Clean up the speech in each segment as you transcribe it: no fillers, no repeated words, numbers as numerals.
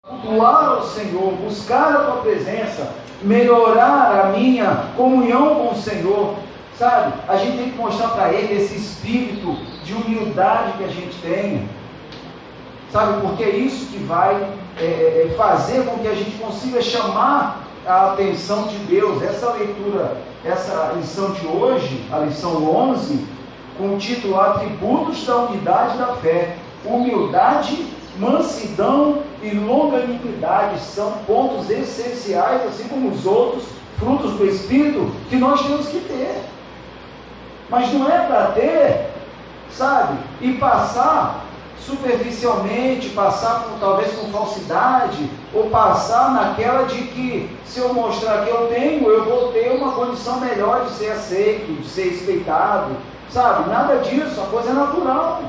Cultuar ao Senhor, buscar a tua presença, melhorar a minha comunhão com o Senhor, sabe? A gente tem que mostrar para Ele esse espírito de humildade que a gente tem, sabe? Porque é isso que vai fazer com que a gente consiga chamar a atenção de Deus. Essa leitura, essa lição de hoje, a lição 11, com o título Atributos da Unidade da Fé. Humildade, mansidão e longanimidade são pontos essenciais, assim como os outros frutos do Espírito, que nós temos que ter. Mas não é para ter, sabe, e passar superficialmente, passar talvez com falsidade, ou passar naquela de que se eu mostrar que eu tenho, eu vou ter uma condição melhor de ser aceito, de ser respeitado, sabe? Nada disso, a coisa é natural.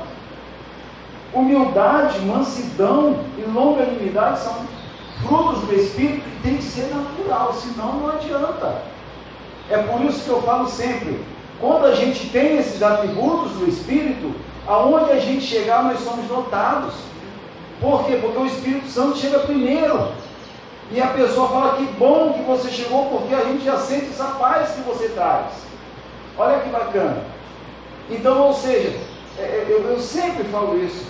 Humildade, mansidão e longanimidade são frutos do Espírito que tem que ser natural, senão não adianta. É por isso que eu falo sempre, quando a gente tem esses atributos do Espírito, aonde a gente chegar nós somos notados. Por quê? Porque o Espírito Santo chega primeiro, e a pessoa fala que bom que você chegou, porque a gente já sente essa paz que você traz. Olha que bacana. Então, ou seja, eu sempre falo isso,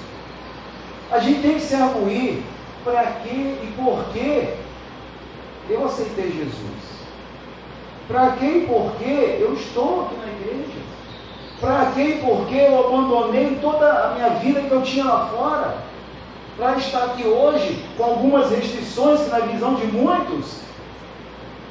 a gente tem que se arguir para que e por que eu aceitei Jesus, para que e por que eu estou aqui na igreja, para que e por que eu abandonei toda a minha vida que eu tinha lá fora, para estar aqui hoje com algumas restrições que na visão de muitos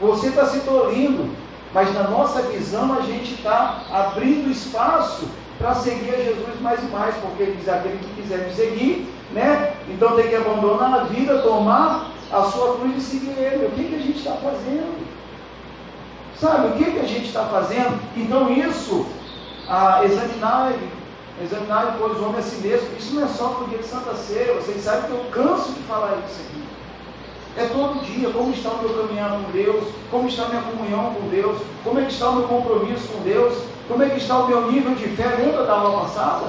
você está se tolindo, mas na nossa visão a gente está abrindo espaço para seguir a Jesus mais e mais, porque ele diz, aquele que quiser me seguir, né? Então tem que abandonar a vida, tomar a sua cruz e seguir ele. O que a gente está fazendo? Sabe, o que a gente está fazendo? Então isso, examinar pois o homem a si mesmo. Isso não é só para o dia de Santa Ceia, vocês sabem que eu canso de falar isso aqui. É todo dia, como está o meu caminhar com Deus, como está a minha comunhão com Deus, como é que está o meu compromisso com Deus, como é que está o meu nível de fé. Lembra da aula passada?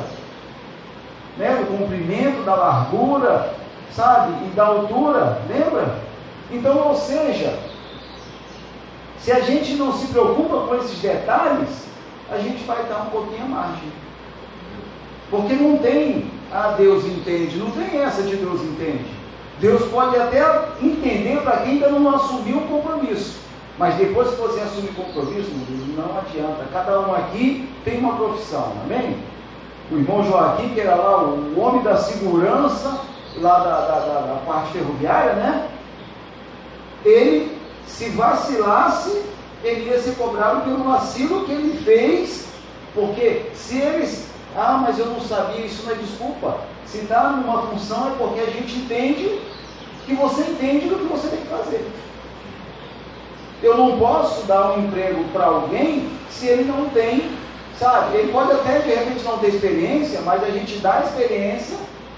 Né? Do comprimento, da largura, sabe? E da altura, lembra? Então, ou seja, se a gente não se preocupa com esses detalhes, a gente vai estar um pouquinho à margem. Porque não tem, Deus entende, não tem essa de Deus entende. Deus pode até entender para quem ainda não assumiu o compromisso. Mas depois que você assumir compromisso, não adianta. Cada um aqui tem uma profissão, amém? O irmão Joaquim, que era lá o homem da segurança, lá da parte ferroviária, né? Ele, se vacilasse, ele ia ser cobrado pelo vacilo que ele fez. Porque se eles... mas eu não sabia, isso não é desculpa. Se está numa função é porque a gente entende que você entende do que você tem que fazer. Eu não posso dar um emprego para alguém se ele não tem, sabe? Ele pode até de repente não ter experiência, mas a gente dá experiência,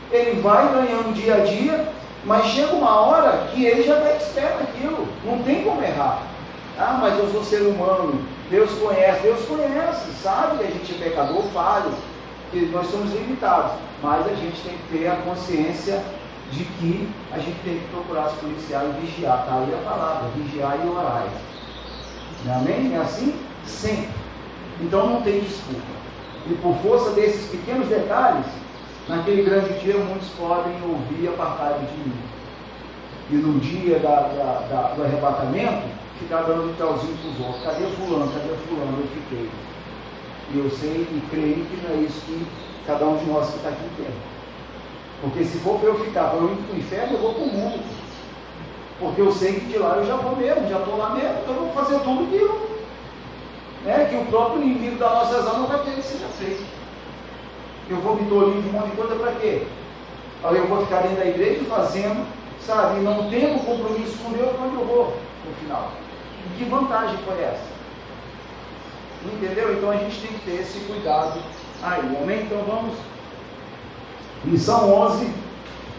ele vai ganhando dia a dia, mas chega uma hora que ele já está esperto naquilo, não tem como errar. Mas eu sou ser humano, Deus conhece, sabe que a gente é pecador, falho, que nós somos limitados, mas a gente tem que ter a consciência de que a gente tem que procurar se policiar e vigiar. Está aí a palavra, vigiar e orar. Amém? É assim? Sempre. Então não tem desculpa. E por força desses pequenos detalhes, naquele grande dia muitos podem ouvir e apartar de mim. E no dia do arrebatamento, ficar dando tchauzinho para os outros. Cadê fulano? Eu fiquei. E eu sei e creio que não é isso que cada um de nós que está aqui tem. Porque se for para eu ficar, para eu ir para o inferno, eu vou para o mundo. Porque eu sei que de lá eu já vou mesmo, já estou lá mesmo, então eu vou fazer tudo que o próprio inimigo das nossas almas vai querer que seja feito. Eu vou me tolir de um monte de coisa para quê? Aí eu vou ficar dentro da igreja fazendo, sabe, e não tendo compromisso com Deus, para onde eu vou no final? Que vantagem foi essa? Entendeu? Então a gente tem que ter esse cuidado aí, amém? Então vamos, lição 11,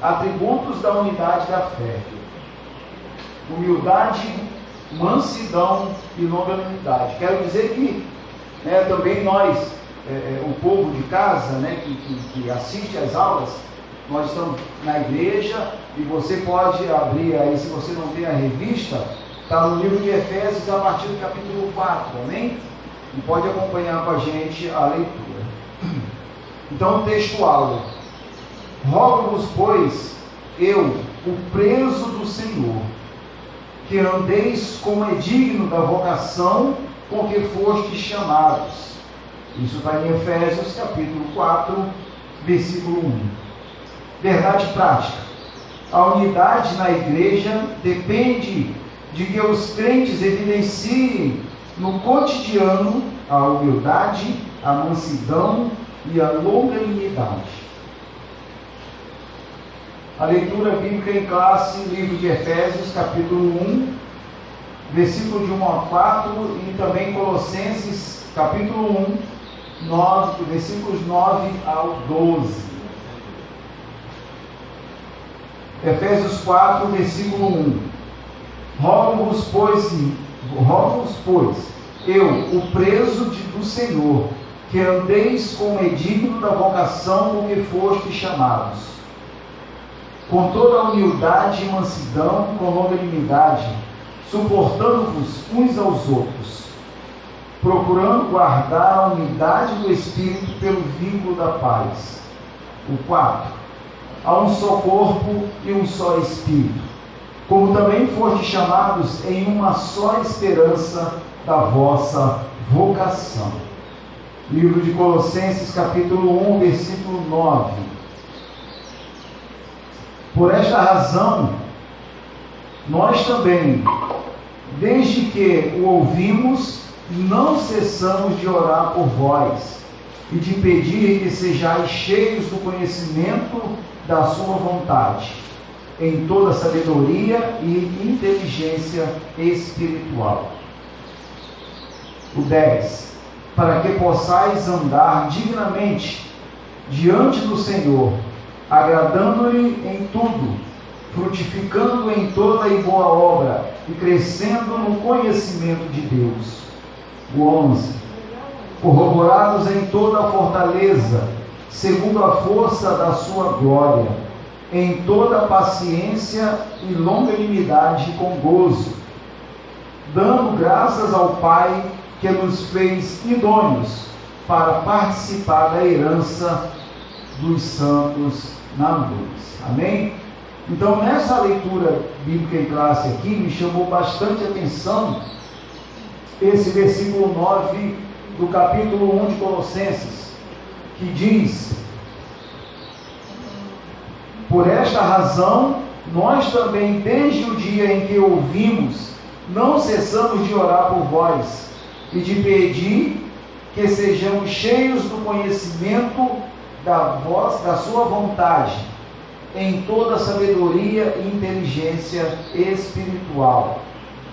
atributos da unidade da fé: humildade, mansidão e longanimidade. Quero dizer que também nós o povo de casa, né, que assiste às aulas, nós estamos na igreja e você pode abrir aí, se você não tem a revista, está no livro de Efésios a partir do capítulo 4, amém? E pode acompanhar com a gente a leitura. Então, textual: rogo-vos, pois, eu, o preso do Senhor, que andeis como é digno da vocação com que fostes chamados. Isso está em Efésios capítulo 4, versículo 1. Verdade prática: a unidade na igreja depende de que os crentes evidenciem no cotidiano a humildade, a mansidão e a longanimidade. A leitura bíblica em classe, livro de Efésios, capítulo 1, versículo de 1 a 4, e também Colossenses, capítulo 1, versículos 9 ao 12. Efésios 4, versículo 1. Rogo-vos, pois, eu, o preso do Senhor, que andeis como é digno da vocação com que fostes chamados, com toda a humildade e mansidão, com longanimidade, suportando-vos uns aos outros, procurando guardar a unidade do Espírito pelo vínculo da paz. O 4. Há um só corpo e um só Espírito, como também fostes chamados em uma só esperança da vossa vocação. Livro de Colossenses, capítulo 1, versículo 9. Por esta razão, nós também, desde que o ouvimos, não cessamos de orar por vós e de pedir que sejais cheios do conhecimento da sua vontade, em toda sabedoria e inteligência espiritual. O 10. Para que possais andar dignamente diante do Senhor, agradando-lhe em tudo, frutificando em toda e boa obra e crescendo no conhecimento de Deus. O 11. Corroborados em toda a fortaleza, segundo a força da sua glória, em toda a paciência e longanimidade com gozo, dando graças ao Pai que nos fez idôneos para participar da herança dos santos na luz. Amém? Então, nessa leitura bíblica em classe aqui, me chamou bastante atenção esse versículo 9 do capítulo 1 de Colossenses, que diz: por esta razão, nós também, desde o dia em que ouvimos, não cessamos de orar por vós e de pedir que sejamos cheios do conhecimento da sua vontade, em toda sabedoria e inteligência espiritual.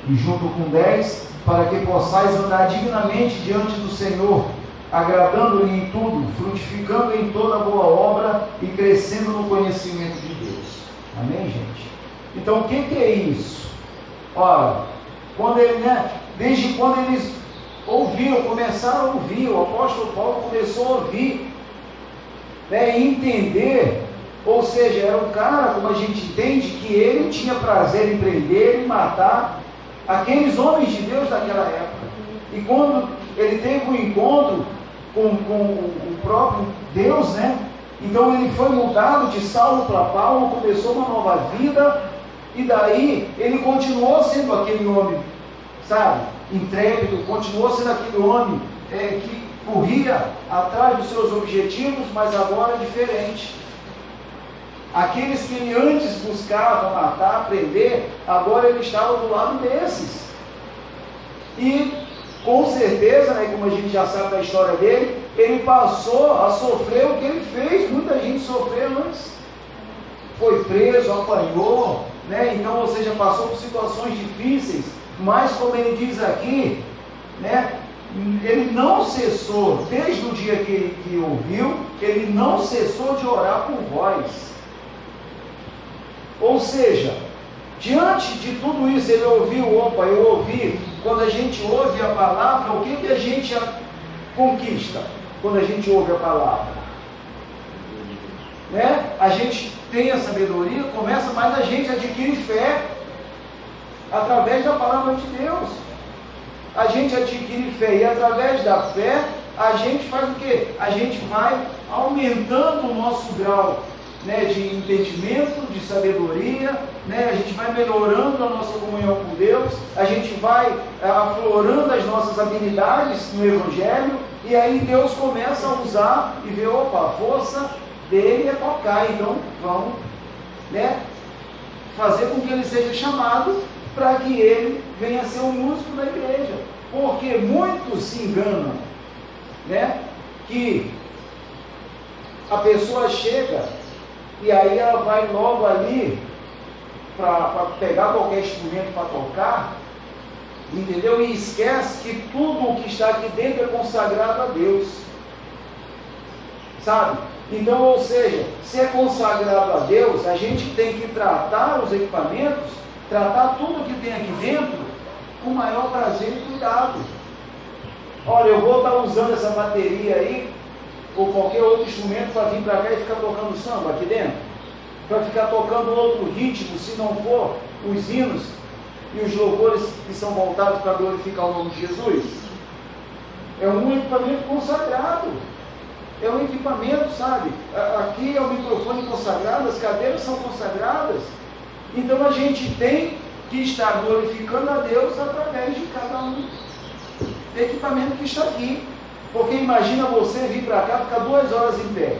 E junto com 10, para que possais andar dignamente diante do Senhor, agradando-lhe em tudo, frutificando em toda boa obra e crescendo no conhecimento de Deus. Amém, gente? Então, o que é isso? Ora, desde quando eles ouviram, começaram a ouvir, o apóstolo Paulo começou a ouvir, e entender, ou seja, era um cara, como a gente entende, que ele tinha prazer em prender e matar aqueles homens de Deus daquela época. E quando ele teve um encontro com o próprio Deus, então ele foi mudado de Saulo para Paulo, começou uma nova vida, e daí ele continuou sendo aquele homem, intrépido, continuou sendo aquele homem que corria atrás dos seus objetivos, mas agora diferente. Aqueles que ele antes buscava matar, prender, agora ele estava do lado desses. E com certeza, como a gente já sabe da história dele, ele passou a sofrer o que ele fez, muita gente sofreu antes. Foi preso, apanhou, então, ou seja, passou por situações difíceis, mas como ele diz aqui, ele não cessou, desde o dia que ouviu, ele não cessou de orar por vós. Ou seja, diante de tudo isso, ele ouviu, eu ouvi. Quando a gente ouve a palavra, o que a gente conquista? quando a gente ouve a palavra? Né? A gente tem a sabedoria, começa, mas a gente adquire fé através da palavra de Deus. A gente adquire fé e através da fé a gente faz o quê? A gente vai aumentando o nosso grau, né, de entendimento, de sabedoria, né? A gente vai melhorando a nossa comunhão com Deus, a gente vai aflorando as nossas habilidades no Evangelho, e aí Deus começa a usar e vê, opa, a força dele é tocar, então vamos, né, fazer com que ele seja chamado para que ele venha a ser um músico da igreja. Porque muitos se enganam, né, que a pessoa chega e aí ela vai logo ali para pegar qualquer instrumento para tocar, entendeu? E esquece que tudo o que está aqui dentro é consagrado a Deus, sabe? Então, ou seja, se é consagrado a Deus, a gente tem que tratar os equipamentos, tratar tudo que tem aqui dentro com o maior prazer e cuidado. Olha, eu vou estar usando essa bateria aí, ou qualquer outro instrumento para vir para cá e ficar tocando samba aqui dentro, para ficar tocando outro ritmo, se não for os hinos e os louvores que são voltados para glorificar o nome de Jesus. É um equipamento consagrado, é um equipamento, sabe? Aqui é o microfone consagrado, as cadeiras são consagradas. Então a gente tem que estar glorificando a Deus através de cada um equipamento que está aqui. Porque imagina você vir para cá, ficar 2 horas em pé,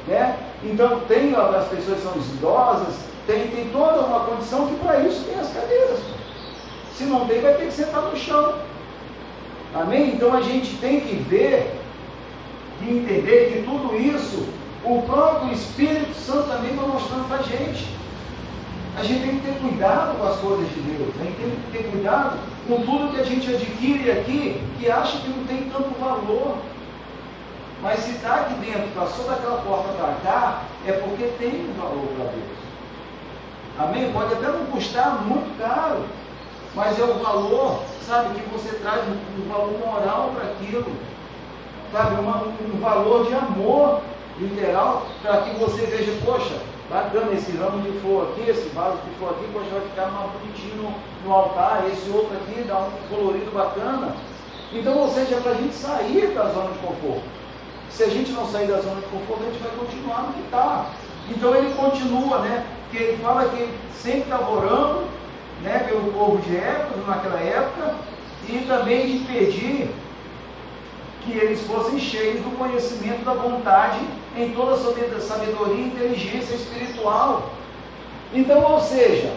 né? Então tem as pessoas que são idosas, tem toda uma condição que para isso tem as cadeiras. Se não tem, vai ter que sentar no chão. Amém? Então a gente tem que ver e entender que tudo isso o próprio Espírito Santo também está mostrando para a gente. A gente tem que ter cuidado com as coisas de Deus, a gente tem que ter cuidado com tudo que a gente adquire aqui, que acha que não tem tanto valor. Mas se está aqui dentro, passou daquela porta para cá, é porque tem um valor para Deus. Amém? Pode até não custar muito caro, mas é o valor, sabe, que você traz um valor moral para aquilo, sabe, um valor de amor literal, para que você veja, poxa, bacana esse ramo de flor aqui, esse vaso de flor aqui, poxa, vai ficar mais bonitinho no altar, esse outro aqui dá um colorido bacana. Então, ou seja, é para a gente sair da zona de conforto. Se a gente não sair da zona de conforto, a gente vai continuar no que está. Então ele continua, né? Porque ele fala que ele sempre estava orando, né, pelo povo de Éfeso naquela época, e também de pedir que eles fossem cheios do conhecimento da vontade em toda a sabedoria e inteligência espiritual. Então, ou seja,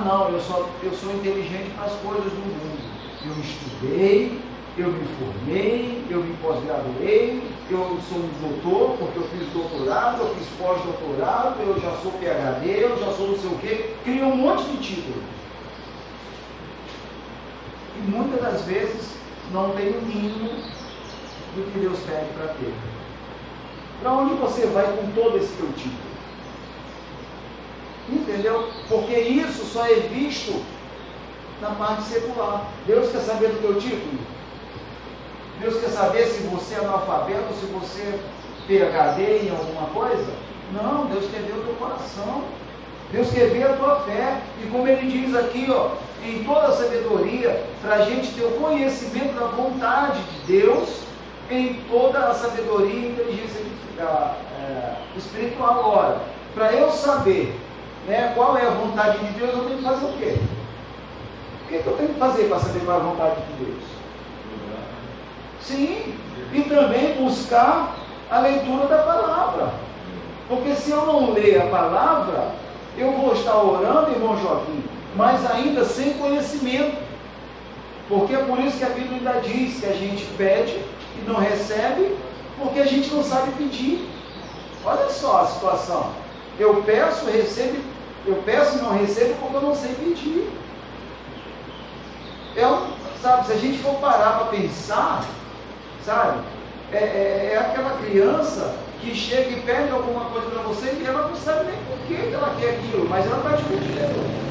não, eu sou inteligente para as coisas do mundo. Eu estudei, eu me formei, eu me pós-graduei, eu sou um doutor, porque eu fiz doutorado, eu fiz pós-doutorado, eu já sou PhD, eu já sou não sei o quê. Cria um monte de títulos. E muitas das vezes não tem o mínimo do que Deus pede para ter. Para onde você vai com todo esse teu título? Entendeu? Porque isso só é visto na parte secular. Deus quer saber do teu título? Deus quer saber se você é analfabeto, se você é PhD em alguma coisa? Não, Deus quer ver o teu coração. Deus quer ver a tua fé. E como ele diz aqui, ó, em toda a sabedoria, para a gente ter o conhecimento da vontade de Deus, em toda a sabedoria e inteligência espiritual. Agora, para eu saber, né, qual é a vontade de Deus, eu tenho que fazer o quê? O que eu tenho que fazer para saber qual é a vontade de Deus? Sim, e também buscar a leitura da palavra. Porque se eu não ler a palavra, eu vou estar orando, irmão Joaquim, mas ainda sem conhecimento. Porque é por isso que a Bíblia ainda diz que a gente pede e não recebe, porque a gente não sabe pedir. Olha só a situação. Eu peço, recebo, eu peço e não recebo porque eu não sei pedir. Sabe, se a gente for parar para pensar, sabe, é aquela criança que chega e pede alguma coisa para você e ela não sabe nem por que ela quer aquilo, mas ela está te pedindo.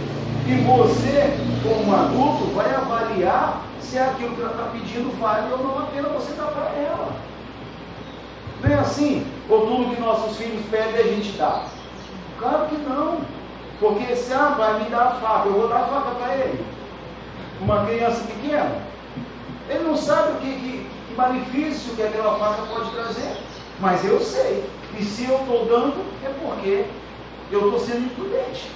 E você, como adulto, vai avaliar se aquilo que ela está pedindo vale ou não a pena você dar para ela. Não é assim? Ou tudo que nossos filhos pedem a gente dá? Claro que não. Porque se vai me dar a faca, eu vou dar a faca para ele. Uma criança pequena, ele não sabe que malefício que aquela faca pode trazer. Mas eu sei. E se eu estou dando, é porque eu estou sendo imprudente.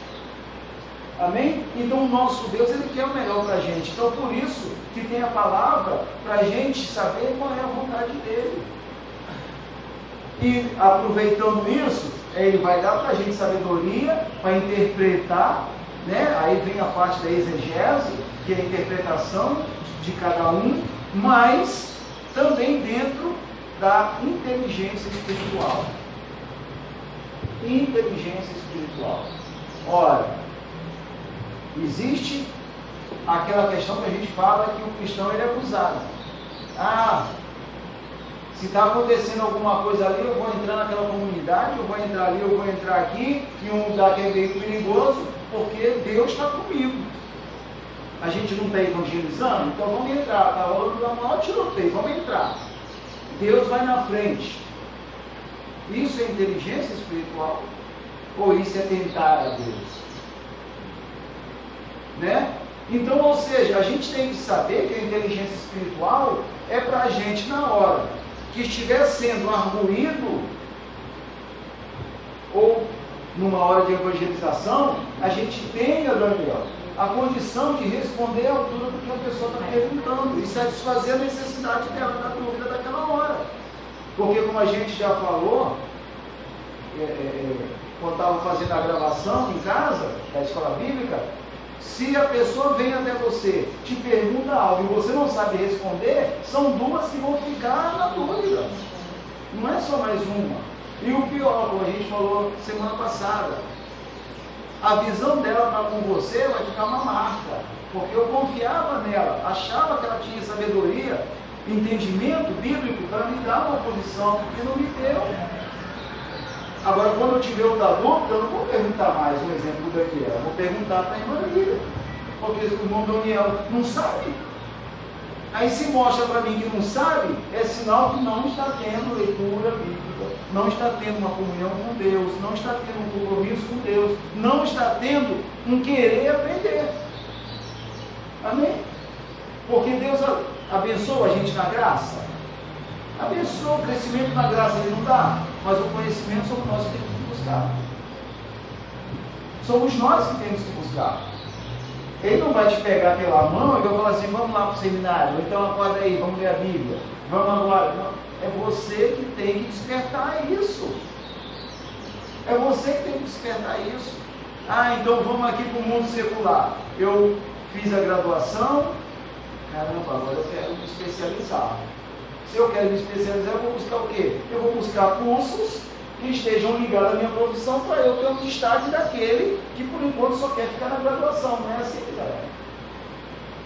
Amém? Então o nosso Deus, Ele quer o melhor para a gente. Então por isso que tem a palavra para a gente saber qual é a vontade dEle. E aproveitando isso, Ele vai dar para a gente sabedoria para interpretar, né? Aí vem a parte da exegese, que é a interpretação de cada um, mas também dentro da inteligência espiritual. Inteligência espiritual. Ora, existe aquela questão que a gente fala que o cristão ele é abusado. Se está acontecendo alguma coisa ali, eu vou entrar naquela comunidade, eu vou entrar ali, eu vou entrar aqui, em um lugar que é meio perigoso, porque Deus está comigo. A gente não está evangelizando, então vamos entrar. Está rolando o maior tiroteio, vamos entrar. Deus vai na frente. Isso é inteligência espiritual? Ou isso é tentar a Deus? Né? Então, ou seja, a gente tem que saber que a inteligência espiritual é para a gente, na hora que estiver sendo arguído, ou numa hora de evangelização, a gente tenha, Daniel, a condição de responder à altura do que a pessoa está perguntando e satisfazer a necessidade dela, da dúvida daquela hora. Porque, como a gente já falou, quando estava fazendo a gravação em casa, da escola bíblica, se a pessoa vem até você, te pergunta algo e você não sabe responder, são duas que vão ficar na dúvida. Não é só mais uma. E o pior, como a gente falou semana passada, a visão dela para com você vai ficar uma marca. Porque eu confiava nela, achava que ela tinha sabedoria, entendimento bíblico para me dar uma posição que não me deu. Agora, quando eu tiver outra dúvida, eu não vou perguntar mais um exemplo daqui. Eu vou perguntar para a irmã Lília. Porque o irmão Daniel não sabe. Aí se mostra para mim que não sabe, é sinal que não está tendo leitura bíblica, não está tendo uma comunhão com Deus, não está tendo um compromisso com Deus, não está tendo um querer aprender. Amém? Porque Deus abençoa a gente na graça. Abençoa o crescimento na graça, Ele não dá, mas o conhecimento somos nós que temos que buscar. Somos nós que temos que buscar. Ele não vai te pegar pela mão e vai falar assim, vamos lá para o seminário, ou então acorda aí, vamos ler a Bíblia, vamos agora. Não, é você que tem que despertar isso. É você que tem que despertar isso. Então vamos aqui para o mundo secular. Eu fiz a graduação, caramba, agora eu quero me especializar. Se eu quero me especializar, eu vou buscar o quê? Eu vou buscar cursos que estejam ligados à minha profissão para eu ter um destaque daquele que por enquanto só quer ficar na graduação. Não é assim, galera.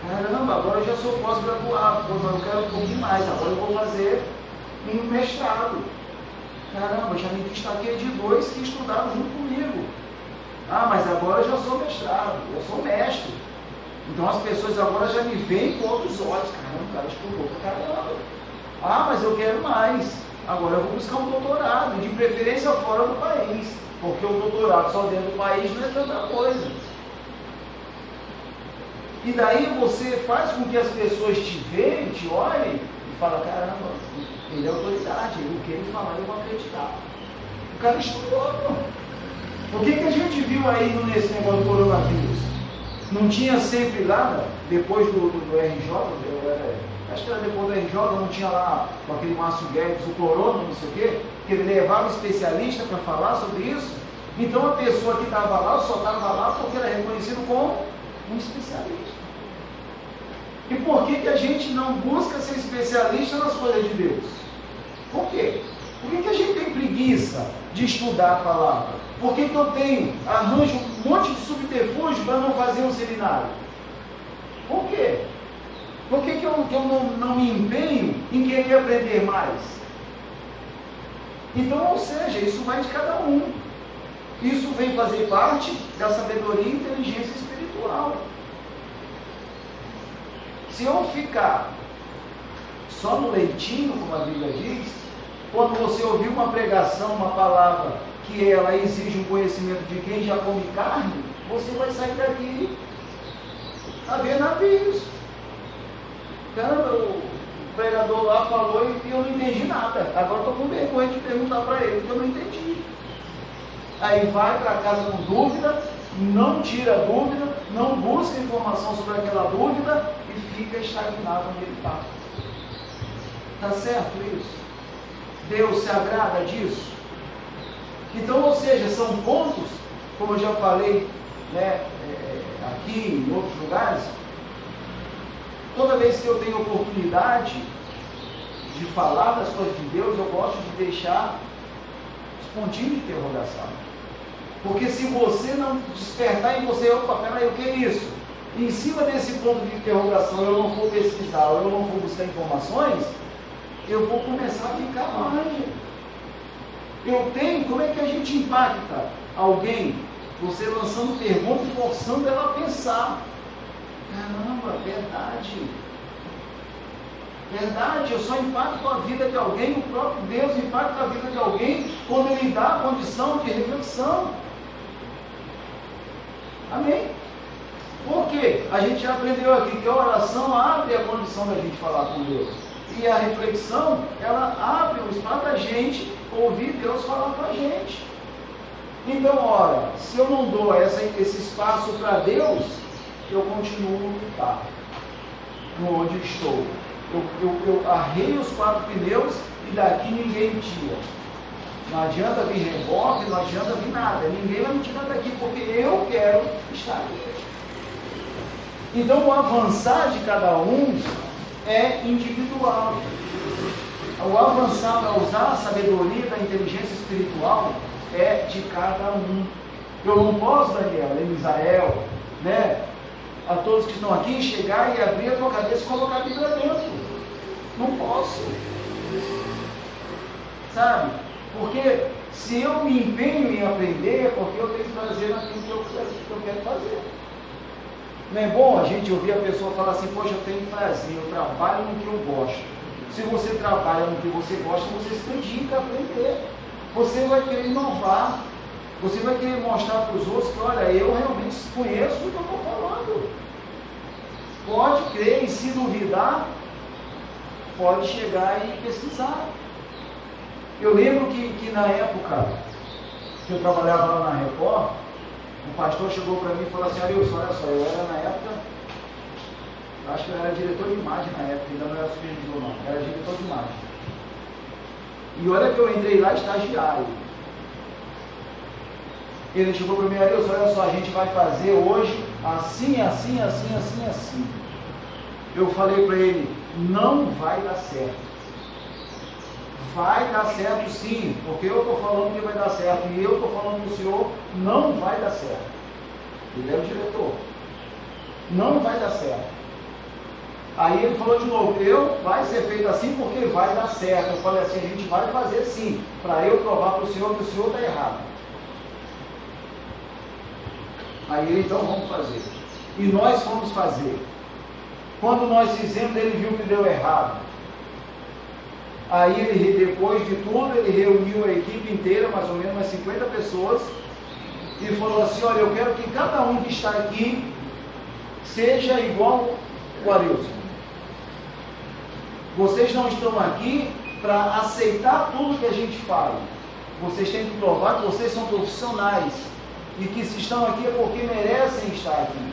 Caramba, agora eu já sou pós-graduado, eu quero um pouquinho mais, agora eu vou fazer um mestrado. Caramba, já me destaquei de 2 que estudaram junto comigo. Mas agora eu já sou mestrado, eu sou mestre. Então as pessoas agora já me veem com outros olhos. Caramba, o cara estudou pra caramba. Mas eu quero mais. Agora eu vou buscar um doutorado, de preferência fora do país, porque o doutorado só dentro do país não é tanta coisa. E daí você faz com que as pessoas te vejam, te olhem e falam, caramba, ele é autoridade, o que ele falar eu vou acreditar. O cara estudou, não. O que a gente viu aí nesse negócio do coronavírus? Não tinha sempre lá, depois do RJ, acho que era depois do RJ, não tinha lá com aquele Márcio Guedes, o corona, não sei o quê, que ele levava especialista para falar sobre isso. Então a pessoa que estava lá, só estava lá porque era reconhecido como um especialista. E por que a gente não busca ser especialista nas coisas de Deus? Por quê? Por que a gente tem preguiça de estudar a palavra? Por que eu arranjo um monte de subterfúgio para não fazer um seminário? Por quê? Por que eu não me empenho em querer aprender mais? Então, ou seja, isso vai de cada um. Isso vem fazer parte da sabedoria e inteligência espiritual. espiritual. Se eu ficar só no leitinho, como a Bíblia diz, quando você ouvir uma pregação, uma palavra, que ela exige um conhecimento de quem já come carne, você vai sair daqui a ver navios. Caramba, o pregador lá falou e eu não entendi nada. Agora estou com vergonha de perguntar para ele, porque eu não entendi. Aí vai para casa com dúvida, não tira dúvida, não busca informação sobre aquela dúvida e fica estagnado onde ele está. Está certo isso? Deus se agrada disso? Então, ou seja, são pontos, como eu já falei, né, aqui em outros lugares, toda vez que eu tenho oportunidade de falar das coisas de Deus, eu gosto de deixar os pontinhos de interrogação. Porque se você não despertar em você, opa, peraí, o que é isso? E em cima desse ponto de interrogação eu não for pesquisar, ou eu não for buscar informações, eu vou começar a ficar mais. Eu tenho, como é que a gente impacta alguém? Você lançando pergunta e forçando ela a pensar. Caramba, verdade. Verdade, eu só impacto a vida de alguém, o próprio Deus impacta a vida de alguém quando Ele dá a condição de reflexão. Amém? Por quê? A gente já aprendeu aqui que a oração abre a condição da gente falar com Deus. E a reflexão, ela abre o espaço da gente ouvir Deus falar com a gente. Então, ora, se eu não dou esse espaço para Deus, eu continuo limitado no onde estou. Eu arreio os 4 pneus e daqui ninguém me tira. Não adianta vir reboque, não adianta vir nada. Ninguém vai me tirar daqui, porque eu quero estar aqui. Então, o avançar de cada um é individual. O avançar para usar a sabedoria da inteligência espiritual é de cada um. Eu não posso, Daniel, Elisael, né, a todos que estão aqui, chegar e abrir a tua cabeça e colocar a Bíblia dentro. Não posso. Sabe? Porque se eu me empenho em aprender, é porque eu tenho prazer naquilo que eu quero fazer. Não é bom a gente ouvir a pessoa falar assim, poxa, eu tenho prazer, eu trabalho no que eu gosto. Se você trabalha no que você gosta, você se dedica a aprender. Você vai querer inovar. Você vai querer mostrar para os outros que, olha, eu realmente conheço o que eu estou falando. Pode crer, e se duvidar, pode chegar e pesquisar. Eu lembro que na época que eu trabalhava lá na Record, o pastor chegou para mim e falou assim, Arilson, olha só, eu era na época, acho que eu era diretor de imagem na época, ainda não era supervisor não, era diretor de imagem. E olha que eu entrei lá estagiário. Ele chegou para mim, Arilson, olha só, a gente vai fazer hoje assim, assim, assim, assim, assim. Eu falei para ele, não vai dar certo. Vai dar certo sim, porque eu estou falando que vai dar certo, e eu estou falando para o senhor, não vai dar certo. Ele é o diretor. Não vai dar certo. Aí ele falou de novo, vai ser feito assim porque vai dar certo. Eu falei assim, a gente vai fazer sim, para eu provar para o senhor que o senhor está errado. Aí ele, então vamos fazer. E nós fomos fazer. Quando nós fizemos, ele viu que deu errado. Aí ele, depois de tudo, ele reuniu a equipe inteira, mais ou menos umas 50 pessoas, e falou assim, olha, eu quero que cada um que está aqui seja igual o Arilson. Vocês não estão aqui para aceitar tudo que a gente fala. Vocês têm que provar que vocês são profissionais, e que se estão aqui é porque merecem estar aqui.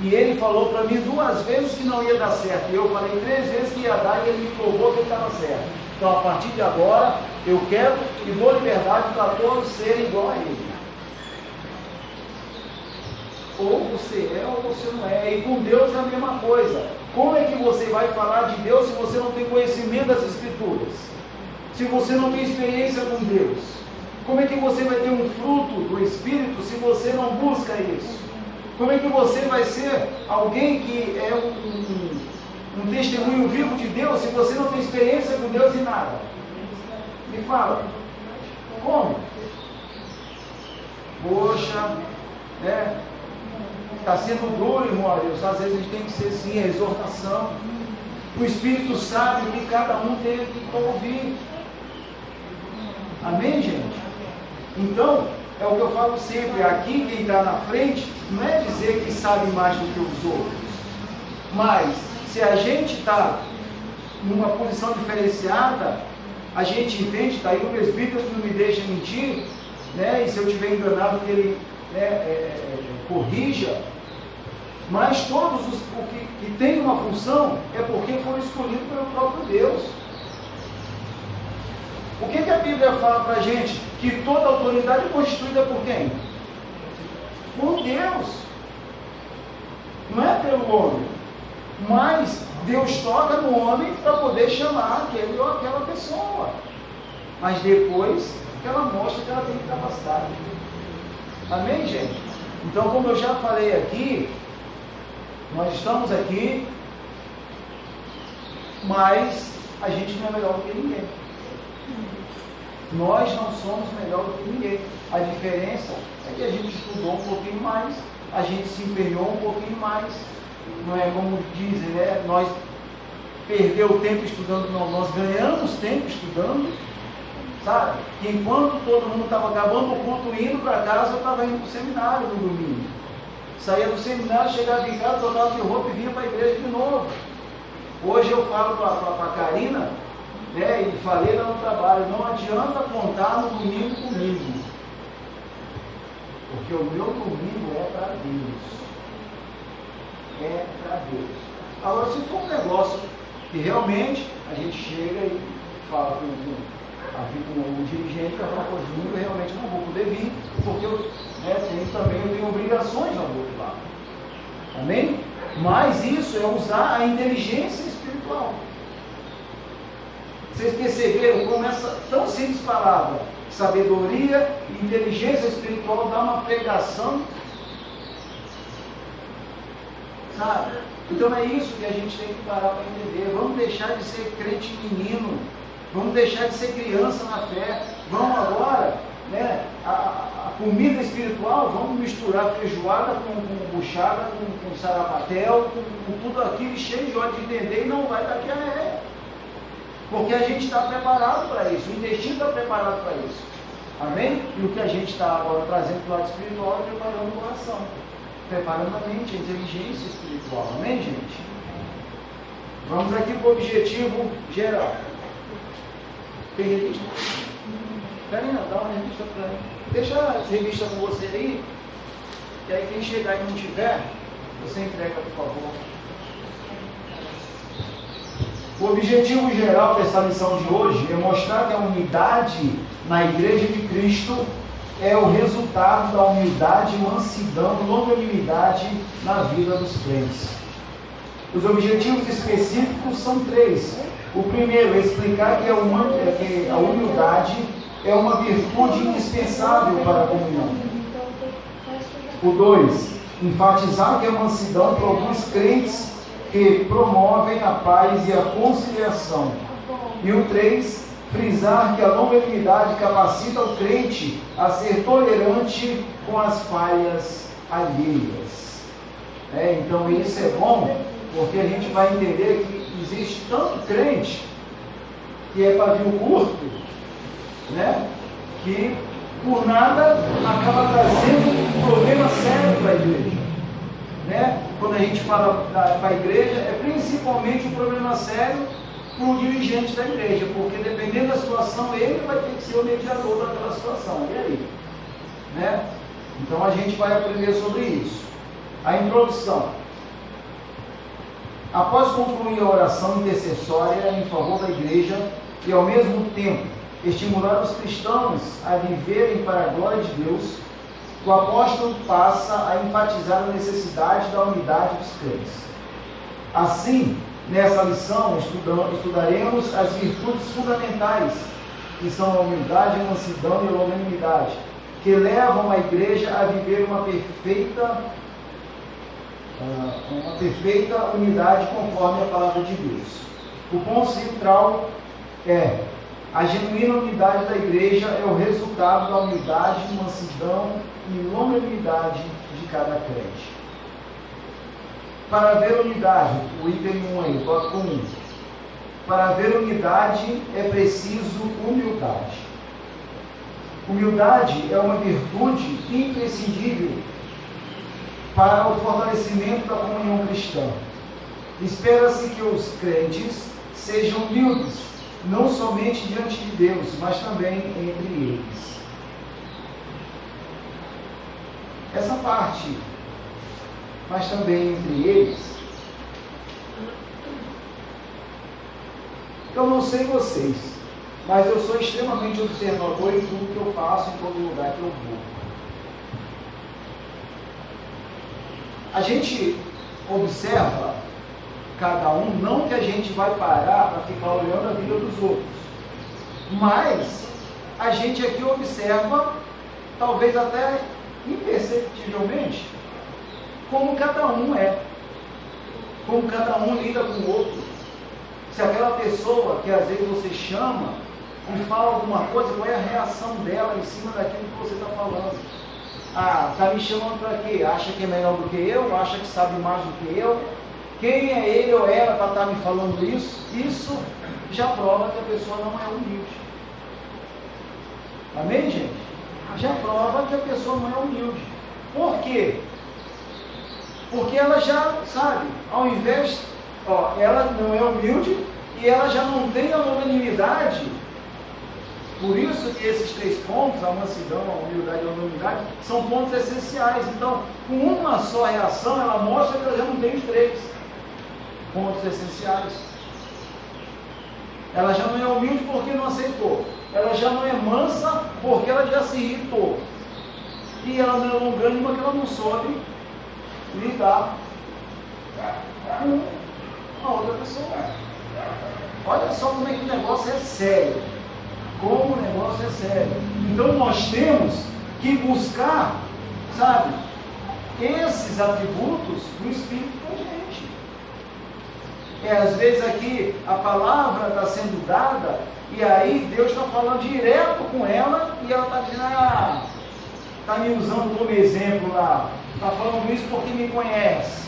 E ele falou para mim 2 vezes que não ia dar certo, e eu falei 3 vezes que ia dar, e ele me provou que ele estava certo. Então, a partir de agora, eu quero e dou liberdade para todos serem igual a ele. Ou você é ou você não é. E com Deus é a mesma coisa. Como é que você vai falar de Deus se você não tem conhecimento das Escrituras? Se você não tem experiência com Deus? Como é que você vai ter um fruto do Espírito se você não busca isso? Como é que você vai ser alguém que é um testemunho vivo de Deus se você não tem experiência com Deus em nada? Me fala. Como? Poxa, né? está sendo duro, irmão Deus, às vezes a gente tem que ser sim, a exortação. O Espírito sabe o que cada um tem que ouvir. Amém, gente? Então, é o que eu falo sempre, aqui quem está na frente, não é dizer que sabe mais do que os outros, mas se a gente está numa posição diferenciada, a gente entende, está aí o presbítero que não me deixa mentir, né? E se eu estiver enganado, que ele corrija, mas todos os que têm uma função é porque foram escolhidos pelo próprio Deus. O que a Bíblia fala para a gente? Que toda autoridade é constituída por quem? Por Deus. Não é pelo homem. Mas Deus toca no homem para poder chamar aquele ou aquela pessoa. Mas depois que ela mostra que ela tem capacidade. Amém, gente? Então, como eu já falei aqui, nós estamos aqui, mas a gente não é melhor do que ninguém. Nós não somos melhor do que ninguém. A diferença é que a gente estudou um pouquinho mais, a gente se empenhou um pouquinho mais. Não é como dizem, né? Nós perdeu tempo estudando, não, nós ganhamos tempo estudando, sabe? Que enquanto todo mundo estava acabando o culto indo para casa, eu estava indo para o seminário no domingo. Saía do seminário, chegava em casa, trocava de roupa e vinha para a igreja de novo. Hoje eu falo para a Karina, né, e falei lá no trabalho, não adianta contar no domingo comigo, porque o meu domingo é para Deus. É para Deus. Agora, se for um negócio que realmente a gente chega e fala com o dirigente, para falar, domingo eu realmente não vou poder vir, porque eu tenho obrigações ao outro lado. Amém? Mas isso é usar a inteligência espiritual. Vocês perceberam como essa tão simples palavra, sabedoria e inteligência espiritual, dá uma pregação? Sabe? Então é isso que a gente tem que parar para entender. Vamos deixar de ser crente menino. Vamos deixar de ser criança na fé. Vamos agora, né, a comida espiritual, vamos misturar feijoada com buchada, com sarapatel, com tudo aquilo cheio de óleo de entender, e não vai dar que é. Porque a gente está preparado para isso, o intestino está preparado para isso. Amém? E o que a gente está agora trazendo para o lado espiritual é preparando o coração, preparando a mente, a inteligência espiritual. Amém, gente? Vamos aqui para o objetivo geral. Tem revista? Karina, dá uma revista para mim. Deixa a revista com você aí, que aí quem chegar e não tiver, você entrega, por favor. O objetivo geral dessa lição de hoje é mostrar que a unidade na Igreja de Cristo é o resultado da humildade, mansidão e longanimidade na vida dos crentes. Os objetivos específicos são 3. O primeiro é explicar que a humildade é uma virtude indispensável para a comunhão. O 2, enfatizar que a mansidão produz crentes que promovem a paz e a conciliação. E o 3, frisar que a longanimidade capacita o crente a ser tolerante com as falhas alheias. Então isso é bom, porque a gente vai entender que existe tanto crente que é pavio curto, né, que por nada acaba trazendo um problema sério para a igreja. Né? Quando a gente fala para a igreja, é principalmente um problema sério para o dirigente da igreja, porque dependendo da situação, ele vai ter que ser o mediador daquela situação. E aí? Né? Então a gente vai aprender sobre isso. A introdução. Após concluir a oração intercessória em favor da igreja e ao mesmo tempo estimular os cristãos a viverem para a glória de Deus, o apóstolo passa a enfatizar a necessidade da unidade dos crentes. Assim, nessa lição, estudaremos as virtudes fundamentais, que são a humildade, a mansidão e a longanimidade, que levam a igreja a viver uma perfeita unidade conforme a palavra de Deus. O ponto central é: a genuína unidade da igreja é o resultado da humildade, mansidão e longanimidade de cada crente. Para haver unidade, o item 1 aí, tópico 1. Para haver unidade é preciso humildade. Humildade é uma virtude imprescindível para o fortalecimento da comunhão cristã. Espera-se que os crentes sejam humildes, não somente diante de Deus, mas também entre eles. Essa parte, mas também entre eles, eu não sei vocês, mas eu sou extremamente observador em tudo que eu faço, em todo lugar que eu vou. A gente observa cada um, não que a gente vai parar para ficar olhando a vida dos outros, mas a gente aqui observa, talvez até imperceptivelmente, como cada um é, como cada um lida com o outro. Se aquela pessoa que às vezes você chama e fala alguma coisa, qual é a reação dela em cima daquilo que você está falando? Ah, está me chamando para quê? Acha que é melhor do que eu? Acha que sabe mais do que eu? Quem é ele ou ela para estar me falando isso? Isso já prova que a pessoa não é humilde. Amém, gente? Já prova que a pessoa não é humilde. Por quê? Porque ela já, sabe, ao invés, ela não é humilde e ela já não tem a longanimidade. Por isso que esses 3 pontos, a mansidão, a humildade e a longanimidade, são pontos essenciais. Então, com uma só reação, ela mostra que ela já não tem os 3 pontos essenciais. Ela já não é humilde porque não aceitou. Ela já não é mansa porque ela já se irritou. E ela não é longânima porque ela não soube lidar com a outra pessoa. Olha só como é que o negócio é sério. Como o negócio é sério. Então nós temos que buscar, sabe, esses atributos do Espírito da gente. Às vezes aqui a palavra está sendo dada e aí Deus está falando direto com ela e ela está dizendo, está me usando como exemplo lá, está falando isso porque me conhece.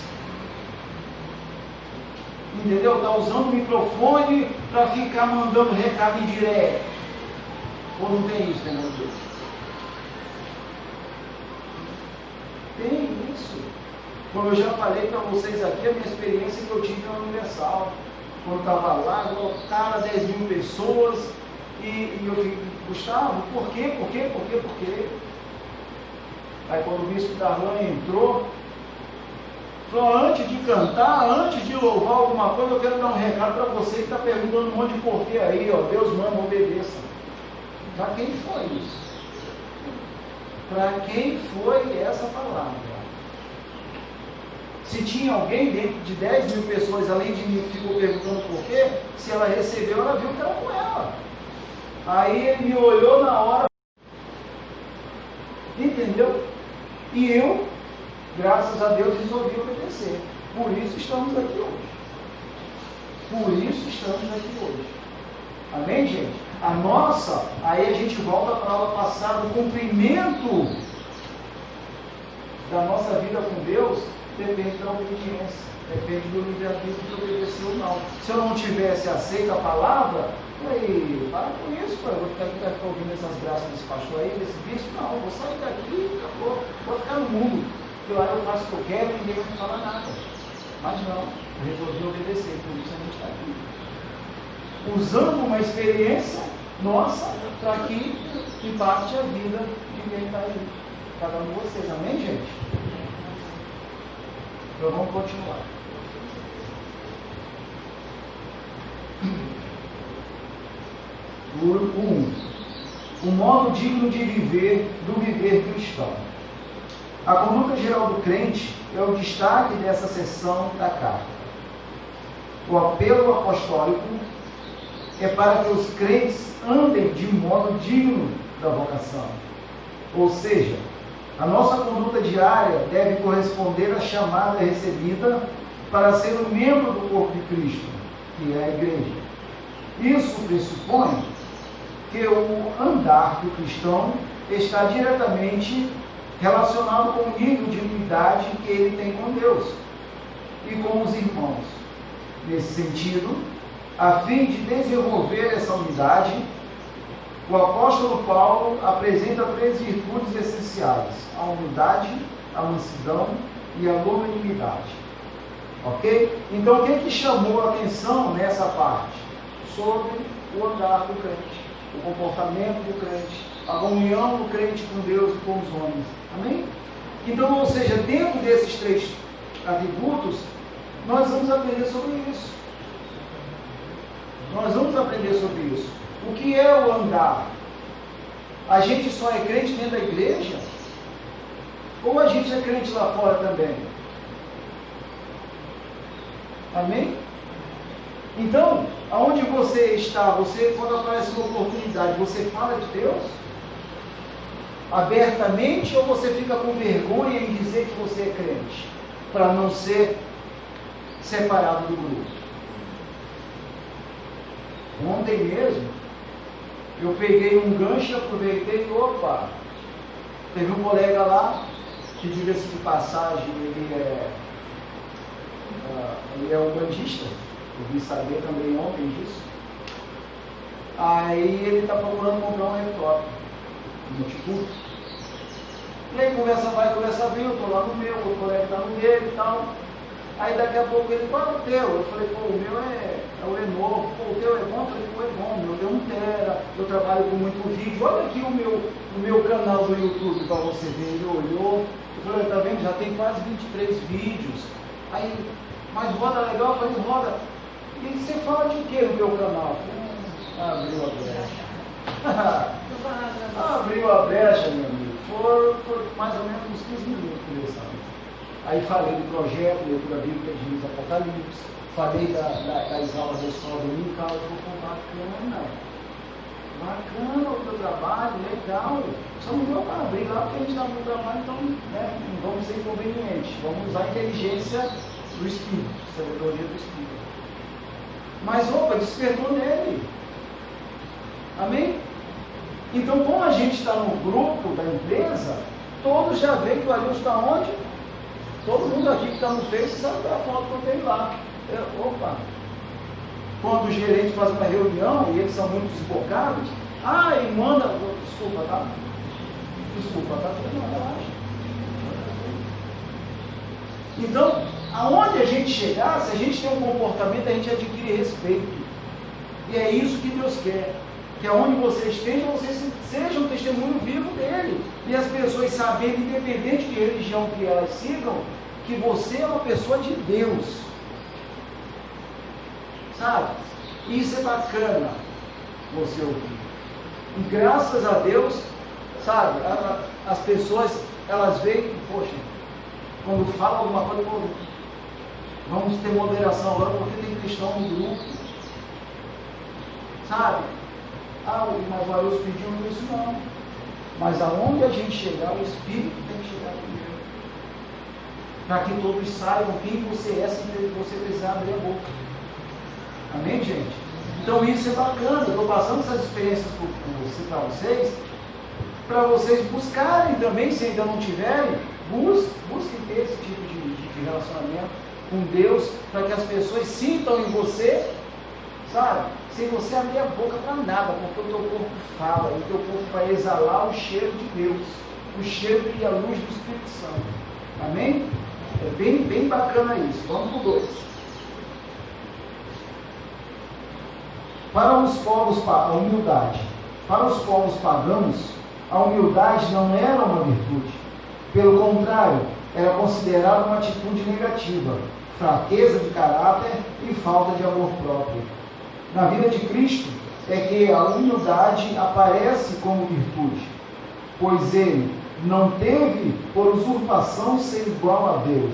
Entendeu? Está usando o microfone para ficar mandando recado indireto. Ou não tem isso, né, meu Deus? Tem isso. Como eu já falei para vocês aqui, a minha experiência que eu tive na Universal. Quando estava lá, lotaram 10 mil pessoas, e eu fiquei, Gustavo, por quê? Aí quando o bispo Darlan entrou, falou, antes de cantar, antes de louvar alguma coisa, eu quero dar um recado para você que está perguntando um monte de porquê aí, Deus manda, obedeça. Para quem foi isso? Para quem foi essa palavra? Se tinha alguém dentro de 10 mil pessoas, além de mim, que ficou perguntando por quê, se ela recebeu, ela viu que era com ela. Aí ele me olhou na hora, entendeu? E eu, graças a Deus, resolvi obedecer. Por isso estamos aqui hoje. Amém, gente? Aí a gente volta para a aula passada, o cumprimento da nossa vida com Deus depende da obediência, depende do livre-arbítrio de obedecer ou não. Se eu não tivesse aceito a palavra, aí, para com isso, eu vou ficar ouvindo essas graças desse pastor aí, desse bispo, não, eu vou sair daqui e acabou, vou ficar no mundo, porque lá eu faço o que eu quero e ninguém vai me falar nada. Mas não, eu resolvi obedecer, por isso a gente está aqui. Usando uma experiência nossa para que impacte a vida de quem está aí, cada um de vocês, amém, gente? Então vamos continuar. O modo digno de viver, do viver cristão. A conduta geral do crente é o destaque dessa seção da carta. O apelo apostólico é para que os crentes andem de modo digno da vocação. Ou seja, a nossa conduta diária deve corresponder à chamada recebida para ser um membro do corpo de Cristo, que é a igreja. Isso pressupõe que o andar do cristão está diretamente relacionado com o nível de unidade que ele tem com Deus. e com os irmãos. Nesse sentido, a fim de desenvolver essa unidade, o apóstolo Paulo apresenta 3 virtudes essenciais: a humildade, a mansidão e a longanimidade. Ok? Então, o que chamou a atenção nessa parte? Sobre o andar do crente, o comportamento do crente, a comunhão do crente com Deus e com os homens. Amém? Então, ou seja, dentro desses 3 atributos, nós vamos aprender sobre isso. Nós vamos aprender sobre isso. O que é o andar? A gente só é crente dentro da igreja? Ou a gente é crente lá fora também? Amém? Então, aonde você está, você, quando aparece uma oportunidade, você fala de Deus abertamente, ou você fica com vergonha em dizer que você é crente, para não ser separado do grupo? Ontem mesmo, eu peguei um gancho, aproveitei e opa, teve um colega lá, que diga-se de passagem, ele é um bandista, eu vi saber também ontem disso. Aí ele está procurando comprar um laptop, um notebook. E aí conversa vai, conversa vem, eu estou lá no meu, o colega está no dele e tal. Aí daqui a pouco ele, qual é o teu? Eu falei, pô, o meu é o Lenovo. Pô, o teu é bom? Eu falei, pô, é bom, o meu tem 1 tera, eu trabalho com muito vídeo. Olha aqui o meu canal do YouTube para você ver. Ele olhou, eu falei, tá vendo? Já tem quase 23 vídeos. Aí, mas roda legal? Eu falei, roda. E você fala de quê no meu canal? Abriu a brecha. Abriu a brecha, meu amigo. Foram mais ou menos uns 15 minutos conversando. Aí falei do projeto, leitura bíblica de Gênesis Apocalipse, falei das aulas da escola dominical. Eu falei, bacana o teu trabalho, legal. Só não vou abrir lá porque a gente está no trabalho, então não vamos ser inconvenientes. Vamos usar a inteligência do Espírito, sabedoria do Espírito. Mas, despertou nele. Amém? Então, como a gente está no grupo da empresa, todos já veem que o Arilson está onde? Todo mundo aqui que está no Face sabe da foto que eu tenho lá. Quando o gerente faz uma reunião, e eles são muito desbocados, e manda, desculpa, tá? Então, aonde a gente chegar, se a gente tem um comportamento, a gente adquire respeito. E é isso que Deus quer. Que aonde você esteja, você seja um testemunho vivo dele. E as pessoas sabendo, independente de religião que elas sigam, que você é uma pessoa de Deus. Sabe? Isso é bacana você ouvir. E graças a Deus, sabe, as pessoas, elas veem, poxa, quando fala alguma coisa, vamos ter moderação agora porque tem cristão no grupo. Sabe? Mas o Arilson pediu isso, não. Mas aonde a gente chegar, o Espírito tem que chegar primeiro. Para que todos saibam quem você é, sem você precisar abrir a boca. Amém, gente? Então isso é bacana. Eu estou passando essas experiências para vocês, para vocês buscarem também, se ainda não tiverem, busquem ter esse tipo de relacionamento com Deus, para que as pessoas sintam em você, sabe? Sem você abrir a boca para nada, porque o teu corpo fala, e o teu corpo vai exalar o cheiro de Deus, o cheiro e a luz do Espírito Santo. Amém? É bem bacana isso. Vamos para o 2. Para os povos, a humildade. Para os povos pagãos, a humildade não era uma virtude. Pelo contrário, era considerada uma atitude negativa, fraqueza de caráter e falta de amor próprio. Na vida de Cristo é que a humildade aparece como virtude, pois ele não teve por usurpação ser igual a Deus,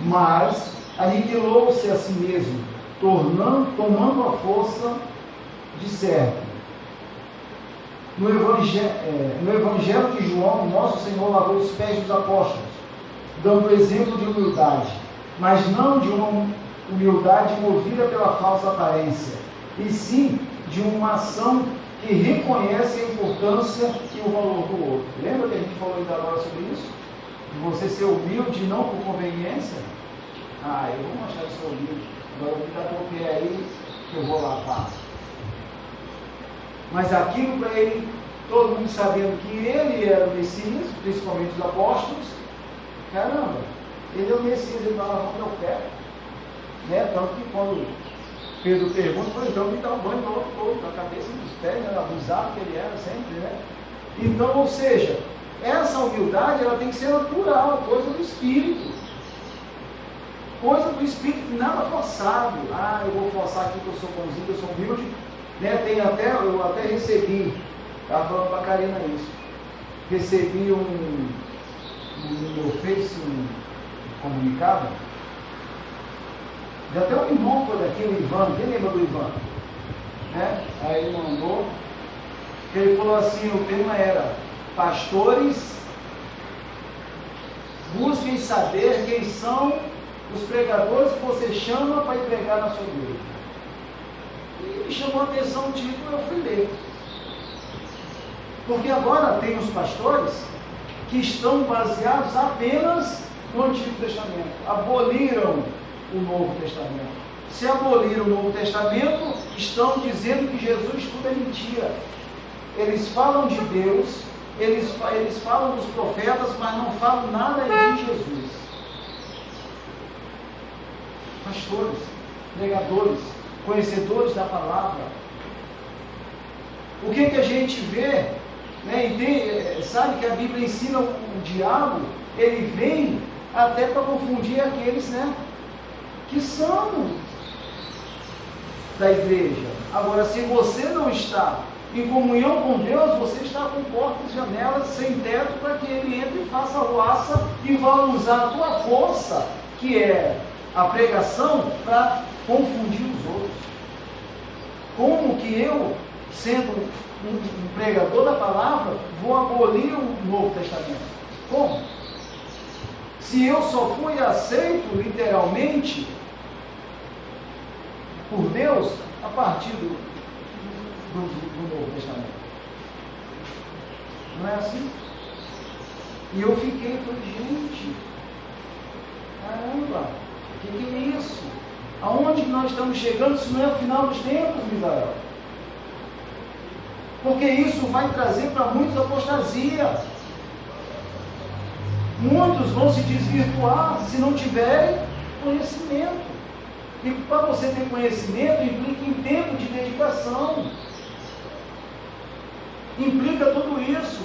mas aniquilou-se a si mesmo, tomando a força de servo. No Evangelho de João, nosso Senhor lavou os pés dos apóstolos, dando exemplo de humildade, mas não de uma humildade movida pela falsa aparência, e sim de uma ação que reconhece a importância e o valor do outro. Lembra que a gente falou ainda agora sobre isso? De você ser humilde não por conveniência? Eu vou mostrar que sou humilde. Agora me dá o pé aí que eu vou lavar. Mas aquilo para ele, todo mundo sabendo que ele era o Messias, principalmente os apóstolos, caramba, ele é o Messias, ele vai lavar o meu pé. Né? Tanto que quando Pedro pergunta, foi então me dá um banho todo, na cabeça dos pés, né? Abusado que ele era sempre, né? Então, ou seja, essa humildade ela tem que ser natural, coisa do Espírito. Coisa do Espírito, nada forçado. Eu vou forçar aqui que eu sou bonzinho, eu sou humilde. Né? Eu até recebi, estava falando para a Karina isso, recebi no meu Face um comunicado, de até o irmão foi daqui, o Ivan, quem lembra do Ivan? Né? Aí ele mandou, ele falou assim, o tema era, pastores, busquem saber quem são os pregadores que você chama para ir pregar na sua igreja. E me chamou a atenção o título, eu fui ler. Porque agora tem os pastores que estão baseados apenas no Antigo Testamento. Aboliram o Novo Testamento. Se aboliram o Novo Testamento, estão dizendo que Jesus tudo é mentira. Eles falam de Deus, eles falam dos profetas, mas não falam nada de Jesus. Pastores, pregadores, conhecedores da palavra. O que a gente vê, né, sabe que a Bíblia ensina o diabo, ele vem até para confundir aqueles, né, que são da igreja. Agora, se você não está em comunhão com Deus, você está com portas e janelas sem teto para que ele entre e faça ruaça e vá usar a tua força, que é a pregação, para confundir os outros. Como que eu, sendo um pregador da palavra, vou abolir o Novo Testamento? Como? Se eu só fui aceito literalmente por Deus a partir do Novo Testamento. Não é assim? E eu fiquei, falei, gente, caramba, o que é isso? Aonde nós estamos chegando? Isso não é o final dos tempos, Misael. Porque isso vai trazer para muitos apostasia. Muitos vão se desvirtuar se não tiverem conhecimento. E para você ter conhecimento implica em tempo de dedicação. Implica tudo isso.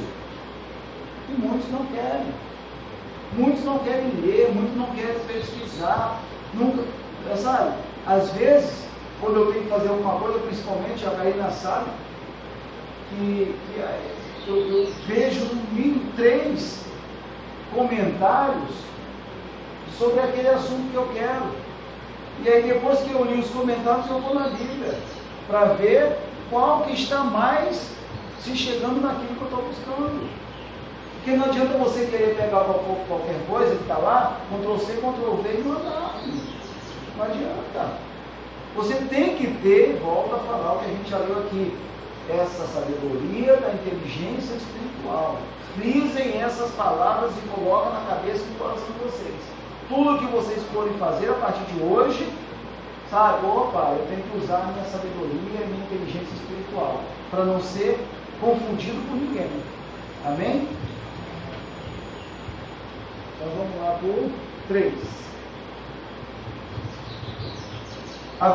E muitos não querem. Muitos não querem ler, muitos não querem pesquisar. Nunca, sabe? Às vezes, quando eu tenho que fazer alguma coisa, principalmente a Karina sabe, que eu vejo no mínimo 3 comentários sobre aquele assunto que eu quero. E aí depois que eu li os comentários, eu vou na Bíblia para ver qual que está mais se chegando naquilo que eu estou buscando. Porque não adianta você querer pegar qualquer coisa que está lá, Ctrl+C, Ctrl+V e mandar. Não adianta. Você tem que ter, volta a falar o que a gente já leu aqui, essa sabedoria da inteligência espiritual. Frisem essas palavras e coloquem na cabeça e no coração de vocês. Tudo que vocês forem fazer a partir de hoje, sabe, eu tenho que usar a minha sabedoria e a minha inteligência espiritual, para não ser confundido por ninguém. Amém? Então vamos lá para o 3. A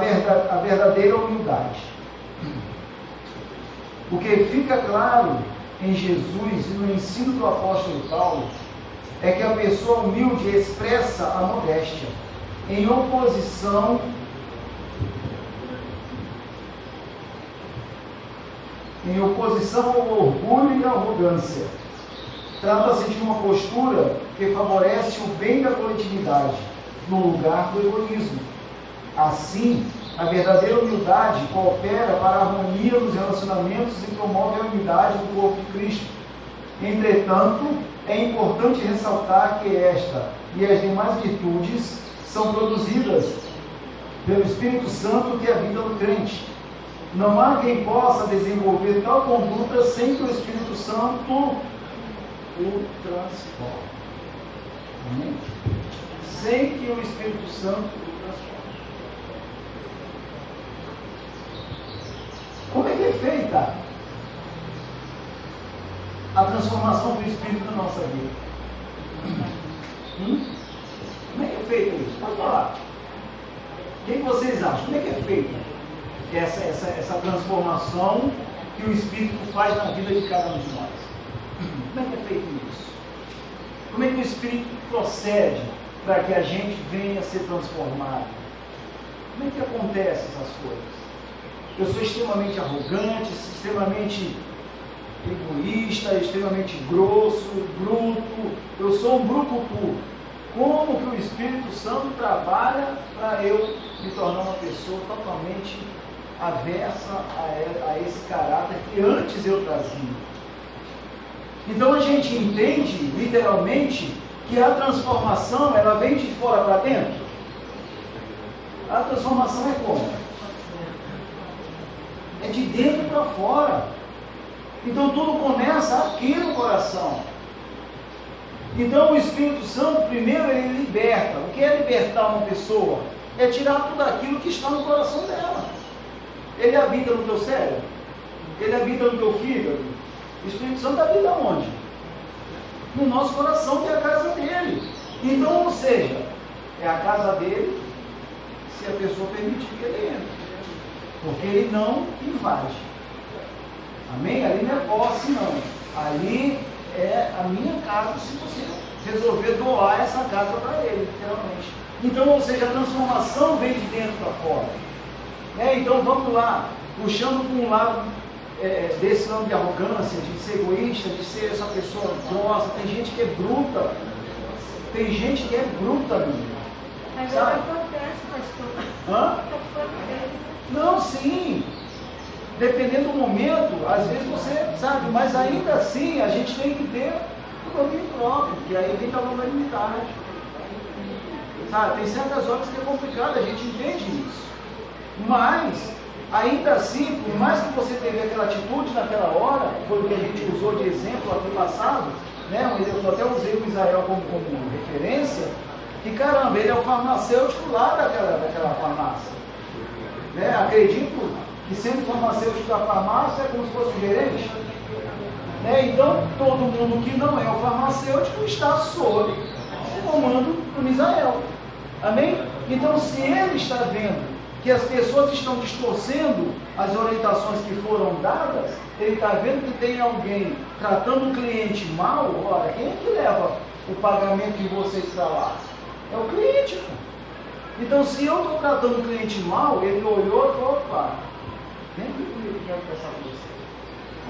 verdadeira humildade. O que fica claro em Jesus e no ensino do apóstolo Paulo é que a pessoa humilde expressa a modéstia em oposição ao orgulho e à arrogância. Trata-se de uma postura que favorece o bem da coletividade no lugar do egoísmo. Assim, a verdadeira humildade coopera para a harmonia dos relacionamentos e promove a unidade do corpo de Cristo. Entretanto, é importante ressaltar que esta e as demais virtudes são produzidas pelo Espírito Santo que habita no crente. Não há quem possa desenvolver tal conduta sem que o Espírito Santo o transforme. sem que o Espírito Santo o transforme. Como é que é feita a transformação do Espírito na nossa vida? Como é que é feita isso? Pode falar. O que vocês acham? Como é que é feita essa transformação que o Espírito faz na vida de cada um de nós? Como é que é feito isso? Como é que o Espírito procede para que a gente venha a ser transformado? Como é que acontece essas coisas? Eu sou extremamente arrogante, extremamente egoísta, extremamente grosso, bruto. Eu sou um brucutu. Como que o Espírito Santo trabalha para eu me tornar uma pessoa totalmente aversa a esse caráter que antes eu trazia? Então a gente entende, literalmente, que a transformação, ela vem de fora para dentro. A transformação é como? É de dentro para fora. Então tudo começa aqui no coração. Então o Espírito Santo, primeiro, ele liberta. O que é libertar uma pessoa? É tirar tudo aquilo que está no coração dela. Ele habita no teu cérebro? Ele habita no teu fígado? O Espírito Santo habita onde? No nosso coração, que é a casa dele. Então, ou seja, é a casa dele se a pessoa permitir que ele entre. Porque ele não invade. Amém? Ali não é posse, não. Ali é a minha casa, se você resolver doar essa casa para ele, literalmente. Então, ou seja, a transformação vem de dentro para fora. Então, vamos lá, puxando para um lado desse lado de arrogância, de ser egoísta, de ser essa pessoa grossa. Tem gente que é bruta. Tem gente que é bruta, menina. Mas sabe? acontece, pastor. Hã? Não, sim. Dependendo do momento, às vezes você sabe, mas ainda assim a gente tem que ter o domínio próprio, que aí vem da longanimidade. Sabe? Tem certas horas que é complicado, a gente entende isso. Mas, ainda assim, por mais que você teve aquela atitude naquela hora, foi o que a gente usou de exemplo aqui passado, né? Eu até usei o Israel como referência, que caramba, ele é o farmacêutico lá daquela farmácia. Né? Acredito que sendo farmacêutico da farmácia é como se fosse o gerente. Né? Então, todo mundo que não é o farmacêutico está sob o comando do Misael. Amém? Então, se ele está vendo que as pessoas estão distorcendo as orientações que foram dadas, ele está vendo que tem alguém tratando o cliente mal. Ora, quem é que leva o pagamento de vocês para lá? É o cliente. Então, se eu estou tratando o cliente mal, ele olhou e falou: opa, vem aqui comigo que eu quero conversar com você.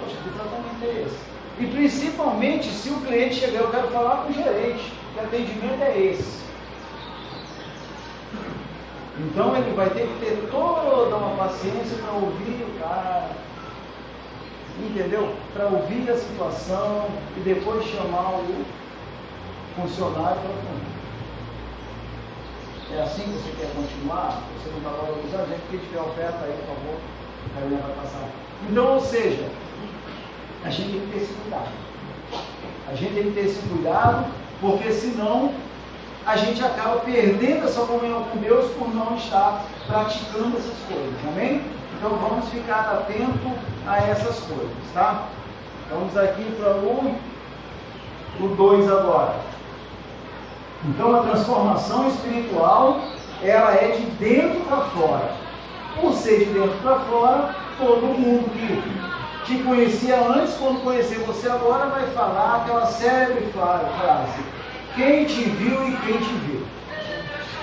Poxa, que tratamento é esse? E principalmente se o cliente chegar, eu quero falar com o gerente, que atendimento é esse? Então ele vai ter que ter toda uma paciência para ouvir o cara, entendeu? Para ouvir a situação e depois chamar o funcionário para falar. É assim que você quer continuar? Você não vai valorizar? Gente, quem tiver oferta aí, por favor, a Helena vai passar. Então, ou seja, a gente tem que ter esse cuidado. A gente tem que ter esse cuidado, porque senão a gente acaba perdendo essa comunhão com Deus por não estar praticando essas coisas, amém? Então vamos ficar atento a essas coisas, tá? Vamos aqui para o 2 agora. Então a transformação espiritual, ela é de dentro para fora. Por ser de dentro para fora, todo mundo que te conhecia antes, quando conhecer você agora, vai falar aquela célebre frase: quem te viu e quem te viu.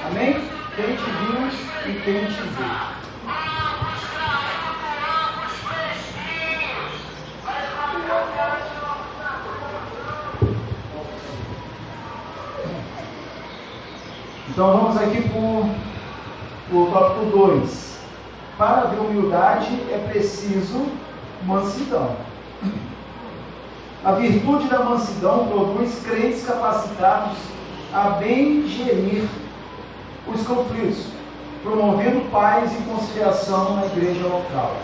Amém? Quem te viu e quem te viu. Então vamos aqui para o tópico 2. Para haver humildade é preciso mansidão. A virtude da mansidão produz crentes capacitados a bem gerir os conflitos, promovendo paz e conciliação na igreja local.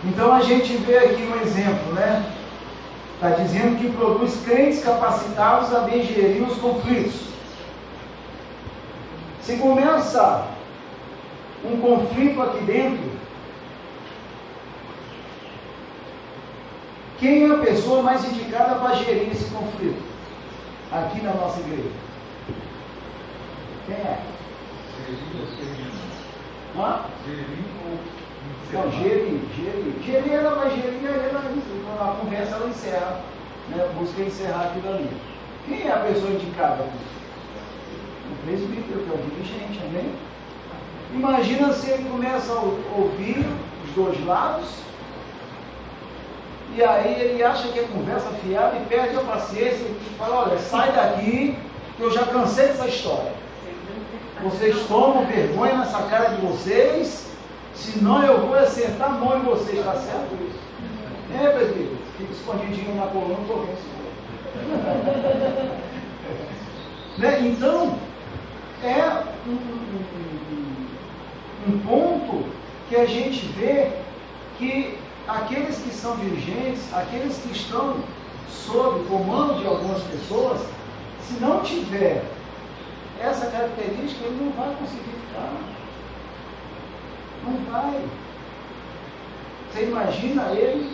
Então a gente vê aqui um exemplo, né? Está dizendo que produz crentes capacitados a bem gerir os conflitos, Se começa um conflito aqui dentro, quem é a pessoa mais indicada para gerir esse conflito? Aqui na nossa igreja. Quem é? Hã? Não, gerir. Gerir, ela vai gerir, a conversa ela encerra, né? Busca encerrar aquilo ali. Quem é a pessoa indicada? O presbítero, que é o dirigente, amém? Imagina se ele começa a ouvir os dois lados, e aí ele acha que é conversa fiada e perde a paciência e fala, olha, sai daqui, que eu já cansei dessa história. Vocês tomam vergonha nessa cara de vocês, senão eu vou acertar a mão em vocês, está certo isso? É, presbítero, fica escondidinho na coluna, estou vendo isso. Né? Então, é um ponto que a gente vê que aqueles que são dirigentes, aqueles que estão sob comando de algumas pessoas, se não tiver essa característica, ele não vai conseguir ficar. Não vai. Você imagina ele,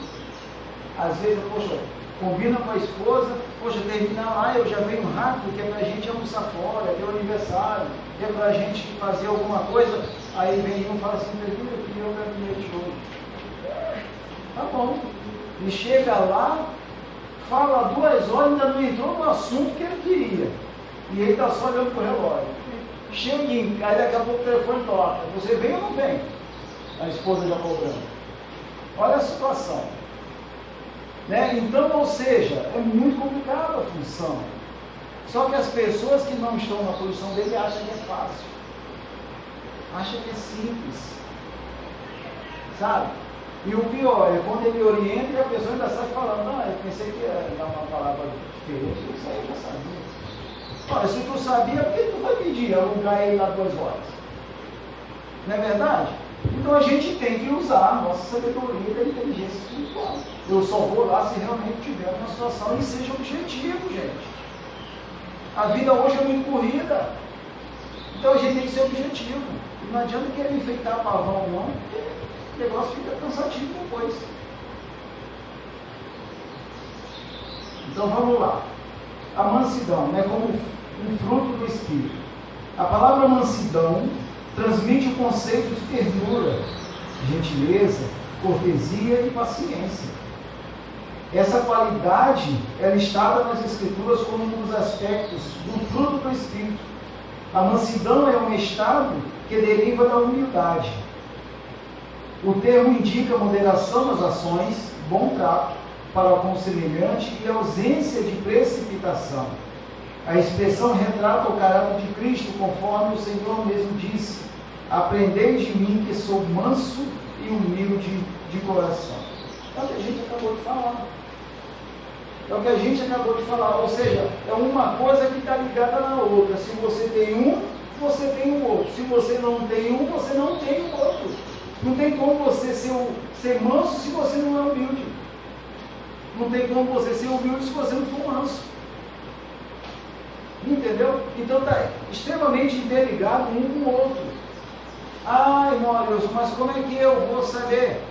às vezes, poxa, combina com a esposa, poxa, terminar lá, eu já venho rápido, que é pra gente almoçar fora, é teu aniversário, é pra gente fazer alguma coisa, aí vem um e fala assim, eu queria o gabinete hoje. Tá bom. E chega lá, fala 2 horas, ainda não entrou no assunto que ele queria. E ele está só olhando para o relógio. Chega em casa, daqui a pouco o telefone toca. Você vem ou não vem? A esposa já cobrando. Olha a situação. Né? Então, ou seja, é muito complicada a função. Só que as pessoas que não estão na posição dele acham que é fácil. Acham que é simples. Sabe? E o pior é quando ele orienta e a pessoa ainda sai falando, eu pensei que ia dar uma palavra diferente. Isso aí eu já sabia. Olha, se tu sabia, por que tu vai pedir alugar ele lá 2 horas? Não é verdade? Então a gente tem que usar a nossa sabedoria da inteligência espiritual. Eu só vou lá se realmente tiver uma situação e seja objetivo, gente. A vida hoje é muito corrida. Então a gente tem que ser objetivo. E não adianta querer enfeitar pavão, não, porque o negócio fica cansativo depois. Então vamos lá. A mansidão, né, como um fruto do Espírito. A palavra mansidão transmite o conceito de ternura, gentileza, cortesia e paciência. Essa qualidade é listada nas Escrituras como um dos aspectos do fruto do Espírito. A mansidão é um estado que deriva da humildade. O termo indica moderação nas ações, bom trato para com o semelhante e ausência de precipitação. A expressão retrata o caráter de Cristo, conforme o Senhor mesmo disse: aprendei de mim que sou manso e humilde de coração. É o que a gente acabou de falar. É o que a gente acabou de falar. Ou seja, é uma coisa que está ligada na outra. Se você tem um, você tem o outro. Se você não tem um, você não tem o outro. Não tem como você ser manso se você não é humilde. Não tem como você ser humilde se você não for manso. Entendeu? Então está extremamente interligado um com o outro. Ah, irmão Arilson, mas como é que eu vou saber?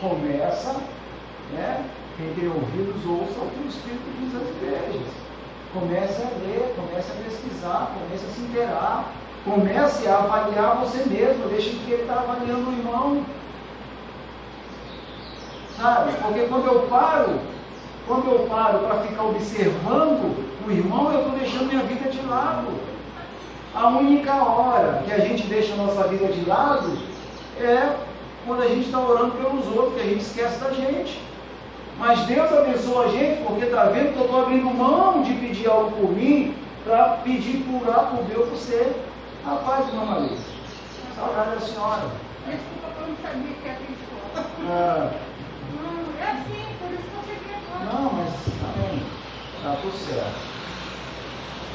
Começa, né? Quem tem ouvidos, ouça o que o Espírito diz às igrejas. Comece a ler, comece a pesquisar, comece a se inteirar, comece a avaliar você mesmo, deixe que ele está avaliando o irmão. Sabe? Porque quando eu paro para ficar observando o irmão, eu estou deixando minha vida de lado. A única hora que a gente deixa a nossa vida de lado é quando a gente está orando pelos outros, que a gente esquece da gente. Mas Deus abençoa a gente porque está vendo que eu estou abrindo mão de pedir algo por mim para pedir por A, por B ou por C. Rapaz, irmã Maria, saudade da senhora. Desculpa, eu não sabia que ia ter escola. Não, é assim, por isso que eu cheguei agora. Não, mas amém. Está tudo certo.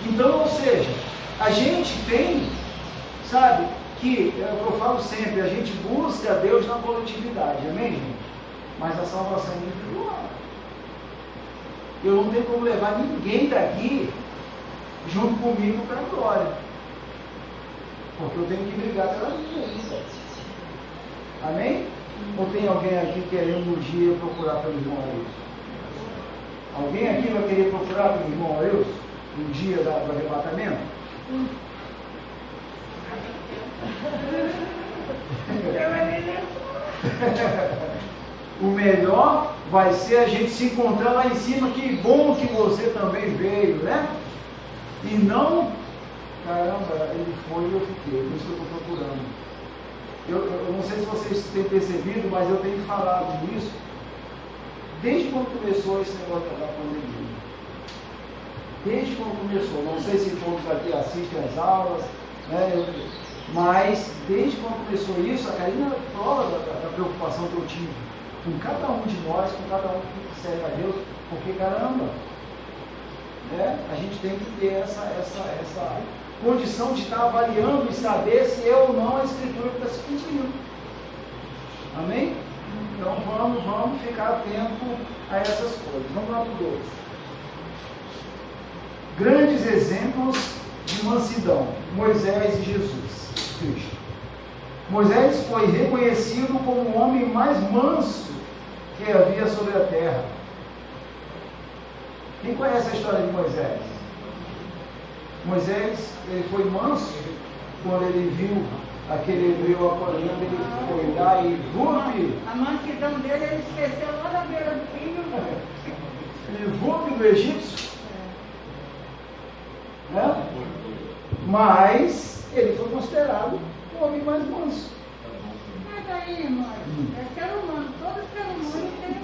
Então, ou seja, a gente tem, sabe, que, é o que eu falo sempre, a gente busca Deus na coletividade, amém, gente? Mas a salvação é individual. Eu não tenho como levar ninguém daqui junto comigo para a glória. Porque eu tenho que brigar pela minha vida. Amém? Ou tem alguém aqui querendo um dia procurar pelo irmão Ailson? Alguém aqui vai querer procurar pelo irmão Ailson um dia do arrebatamento? O melhor vai ser a gente se encontrar lá em cima. Que bom que você também veio, né? E não, caramba, ele foi e eu fiquei. Por isso que eu estou procurando. Eu não sei se vocês têm percebido, mas eu tenho falado disso desde quando começou esse negócio da pandemia. Desde quando começou. Não sei se todos aqui assistem às aulas, né? Mas desde quando começou isso, aí na prova da preocupação que eu tive com cada um de nós, com cada um que serve a Deus, porque caramba, né? A gente tem que ter essa condição de estar avaliando e saber se é ou não a Escritura que está se cumprindo. Amém? Então vamos ficar atento a essas coisas. Vamos lá para o 2. Grandes exemplos de mansidão: Moisés e Jesus Cristo. Moisés foi reconhecido como o homem mais manso que havia sobre a terra. Quem conhece a história de Moisés? Moisés, ele foi manso quando ele viu aquele hebreu acolhendo, ele foi lá e a mansidão dele, ele esqueceu lá na beira do rio. Ele do egípcio. Né? Mas ele foi considerado o homem mais manso. Mas aí, irmão, é ser humano, todo ser humano tem um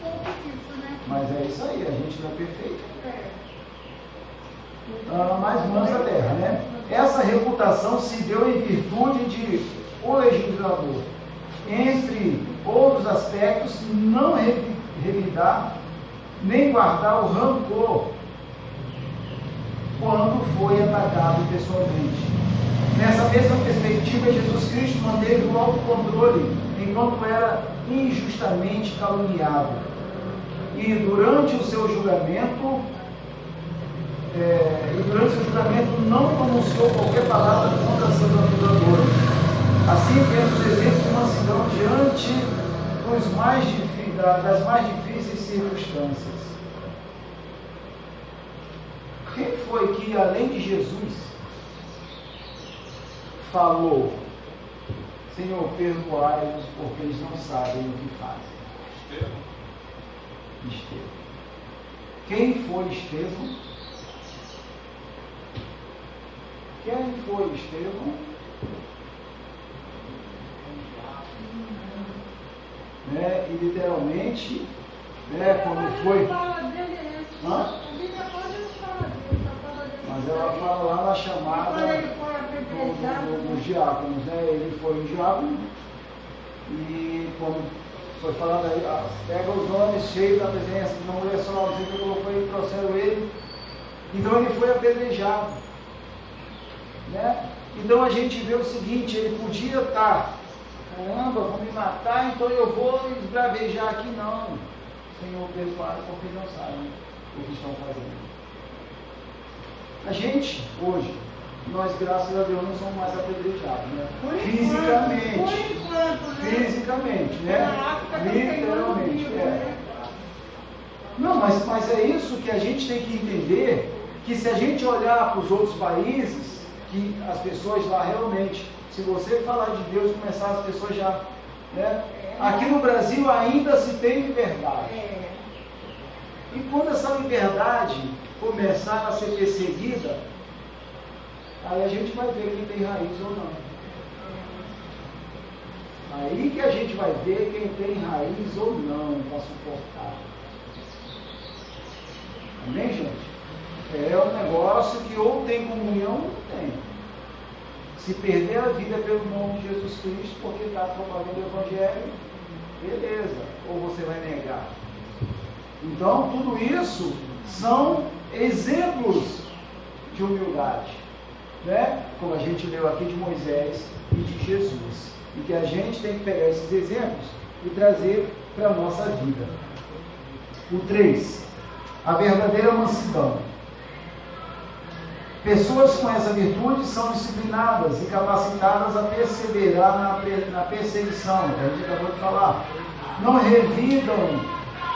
pouco disso, né? Mas é isso aí, a gente não é perfeito. É. Mais manso da terra, né? Essa reputação se deu em virtude de o legislador, entre outros aspectos, não revidar nem guardar o rancor quando foi atacado pessoalmente. Nessa mesma perspectiva, Jesus Cristo manteve o autocontrole enquanto era injustamente caluniado. E durante o seu julgamento, não pronunciou qualquer palavra contra seus acusadores. Assim, vemos exemplos de mansidão diante das mais difíceis circunstâncias. Quem foi que, além de Jesus, falou: Senhor, perdoai-os porque eles não sabem o que fazem? Estevão. Quem foi Estevão? Quem foi Estevão? Né? E literalmente, né, quando foi. Mas ela fala lá na chamada dos diáconos, né? Ele foi um diácono e quando foi falando aí, pega os nomes cheios da presença de uma mulher só, que colocou ele, trouxeram ele. Então ele foi apedrejado. Né? Então a gente vê o seguinte, ele podia estar, caramba, vão me matar, então eu vou esbravejar aqui. Não, Senhor, perdoai porque não sabem o que estão fazendo. A gente, hoje, nós, graças a Deus, não somos mais apedrejados, né? Fisicamente, né? Literalmente, Não, mas é isso que a gente tem que entender, que se a gente olhar para os outros países, que as pessoas lá realmente, se você falar de Deus, começar as pessoas já, né? Aqui no Brasil ainda se tem liberdade. E quando essa liberdade começar a ser perseguida, aí a gente vai ver quem tem raiz ou não. Aí que a gente vai ver quem tem raiz ou não para suportar. Amém, gente? É um negócio que ou tem comunhão ou não tem. Se perder a vida pelo nome de Jesus Cristo, porque está propagando o Evangelho, beleza. Ou você vai negar. Então, tudo isso são exemplos de humildade, né? Como a gente leu aqui de Moisés e de Jesus. E que a gente tem que pegar esses exemplos e trazer para a nossa vida. O 3. A verdadeira mansidão. Pessoas com essa virtude são disciplinadas e capacitadas a perseverar na perseguição, a gente acabou de falar. Não revidam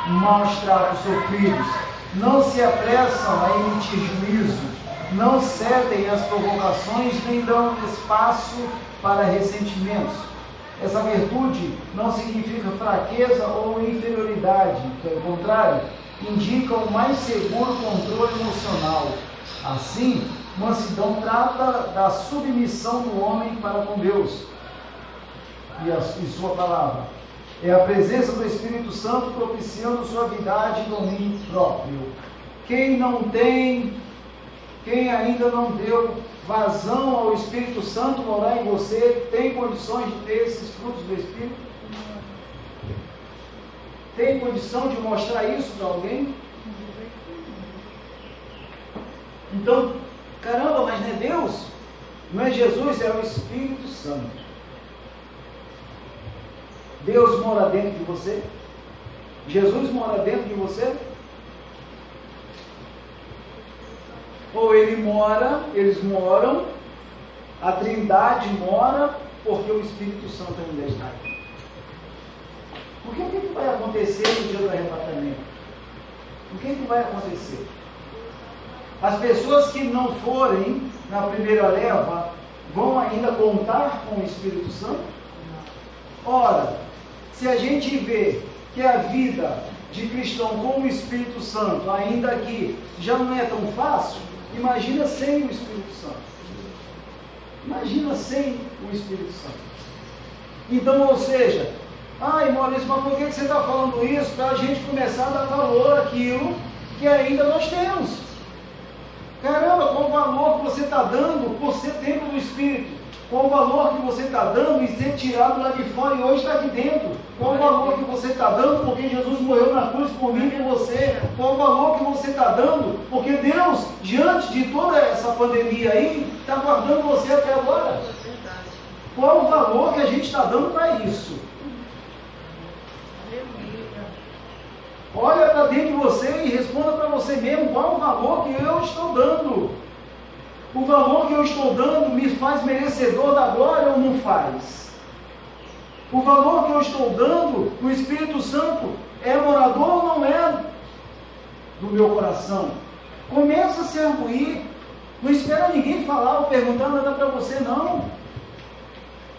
maus tratos sofridos, não se apressam a emitir juízo, não cedem às provocações, nem dão espaço para ressentimentos. Essa virtude não significa fraqueza ou inferioridade, pelo contrário, indica o mais seguro controle emocional. Assim, mansidão trata da submissão do homem para com Deus e sua palavra. É a presença do Espírito Santo propiciando suavidade e domínio próprio. Quem ainda não deu vazão ao Espírito Santo morar em você, tem condições de ter esses frutos do Espírito? Tem condição de mostrar isso para alguém? Então, caramba, mas não é Deus? Não é Jesus, é o Espírito Santo. Deus mora dentro de você? Jesus mora dentro de você? Ou eles moram, a Trindade mora, porque o Espírito Santo ainda está aqui. Porque o que vai acontecer no dia do arrebatamento? O que vai acontecer? As pessoas que não forem na primeira leva vão ainda contar com o Espírito Santo? Ora, se a gente vê que a vida de cristão com o Espírito Santo ainda aqui já não é tão fácil, imagina sem o Espírito Santo. Imagina sem o Espírito Santo. Então, ou seja, Maurício, mas por que você está falando isso? Para a gente começar a dar valor àquilo que ainda nós temos. Caramba, qual o valor que você está dando por ser templo do Espírito? Qual o valor que você está dando em ser tirado lá de fora e hoje está aqui dentro? Qual o valor que você está dando porque Jesus morreu na cruz por mim e por você? Qual o valor que você está dando porque Deus, diante de toda essa pandemia aí, está guardando você até agora? Qual o valor que a gente está dando para isso? Olha para dentro de você e responda para você mesmo qual o valor que eu estou dando. O valor que eu estou dando me faz merecedor da glória ou não faz? O valor que eu estou dando no Espírito Santo é morador ou não é do meu coração? Começa a se arguir. Não espera ninguém falar ou perguntar nada para você, não.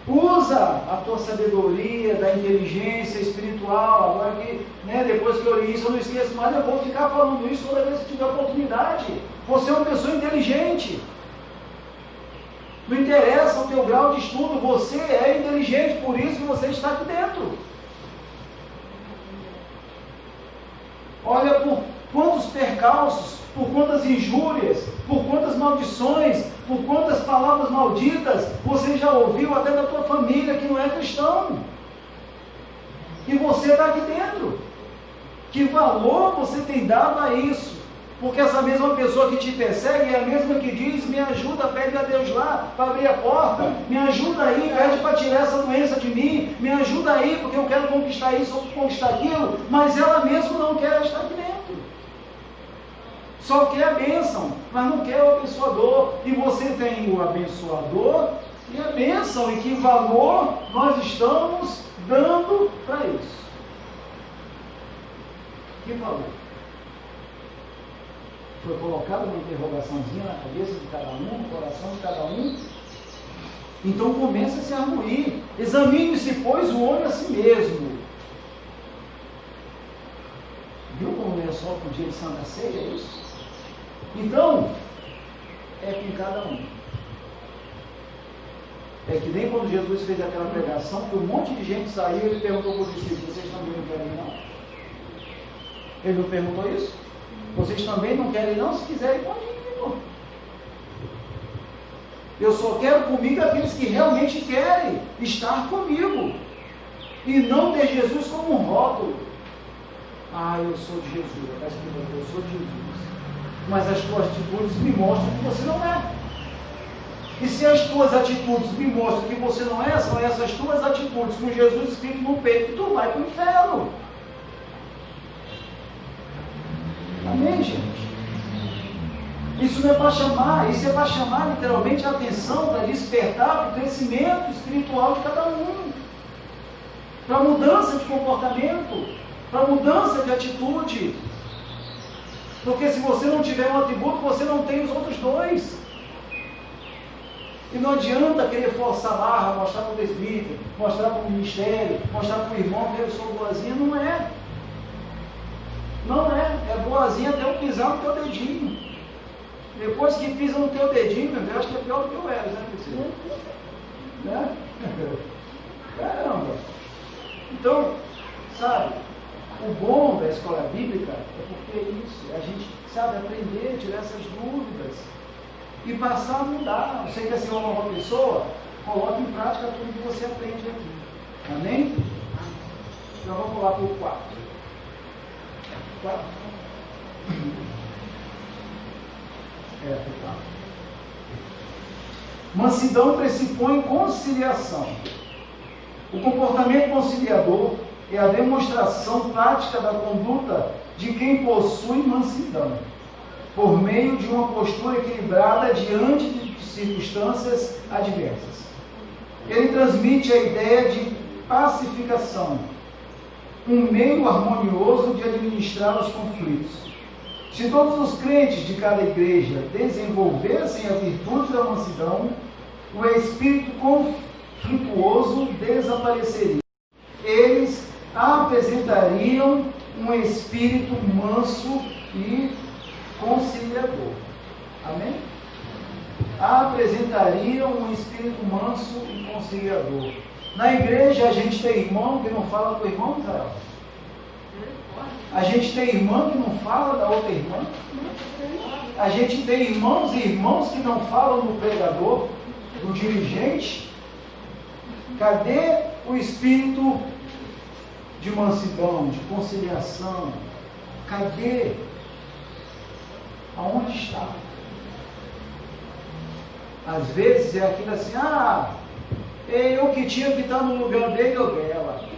Usa a tua sabedoria, da inteligência espiritual. Agora que, depois que eu li isso, eu não esqueço mais, eu vou ficar falando isso toda vez que tiver oportunidade. Você é uma pessoa inteligente. Não interessa o teu grau de estudo, você é inteligente, por isso que você está aqui dentro. Olha por quantos percalços, por quantas injúrias, por quantas maldições, por quantas palavras malditas você já ouviu até da tua família que não é cristão. E você está aqui dentro. Que valor você tem dado a isso? Porque essa mesma pessoa que te persegue é a mesma que diz, me ajuda, pede a Deus lá para abrir a porta, me ajuda aí, pede para tirar essa doença de mim, me ajuda aí porque eu quero conquistar isso ou conquistar aquilo, mas ela mesma não quer estar aqui dentro. Só quer a bênção, mas não quer o abençoador. E você tem o abençoador e a bênção, e que valor nós estamos dando para isso? Que valor? Foi colocado uma interrogaçãozinha na cabeça de cada um, no coração de cada um. Então começa a se arguir. Examine-se, pois, o homem a si mesmo. Viu como não é só para o dia de Santa Ceia, é isso? Então, é com cada um. É que nem quando Jesus fez aquela pregação, que um monte de gente saiu e ele perguntou para os discípulos, vocês também não querem não? Ele não perguntou isso? Vocês também não querem não? Se quiserem, pode ir. Eu só quero comigo aqueles que realmente querem estar comigo. E não ter Jesus como um rótulo. Eu sou de Jesus. Eu sou de Jesus. Mas as tuas atitudes me mostram que você não é. E se as tuas atitudes me mostram que você não é, são essas tuas atitudes com Jesus escrito no peito, tu vai para o inferno. Amém, gente? Isso não é para chamar, isso é para chamar literalmente a atenção, para despertar para o crescimento espiritual de cada um, para mudança de comportamento, para mudança de atitude. Porque se você não tiver um atributo, você não tem os outros dois. E não adianta querer forçar a barra, mostrar para o presbítero, mostrar para o ministério, mostrar para o irmão que eu sou boazinha. Não é. Não é. É boazinha até eu pisar no teu dedinho. Depois que pisa no teu dedinho, meu Deus, acho que é pior do que eu era, né, Priscila? Né? Caramba! Então, sabe, o bom da escola bíblica é porque é isso, a gente sabe aprender, tirar essas dúvidas e passar a mudar. Você quer ser uma nova pessoa? Coloque em prática tudo que você aprende aqui. Amém? Então vamos lá para o 4. Mansidão pressupõe conciliação. O comportamento conciliador é a demonstração prática da conduta de quem possui mansidão, por meio de uma postura equilibrada diante de circunstâncias adversas. Ele transmite a ideia de pacificação, um meio harmonioso de administrar os conflitos. Se todos os crentes de cada igreja desenvolvessem a virtude da mansidão, o espírito conflituoso desapareceria. Eles apresentariam um espírito manso e conciliador. Amém? Apresentariam um espírito manso e conciliador. Na igreja a gente tem irmão que não fala com o irmão, Israel. A gente tem irmã que não fala da outra irmã. A gente tem irmãos e irmãos que não falam do pregador, do dirigente. Cadê o espírito de mansidão, de conciliação? Cadê? Aonde está? Às vezes é aquilo assim, eu que tinha que estar no lugar dele ou dela.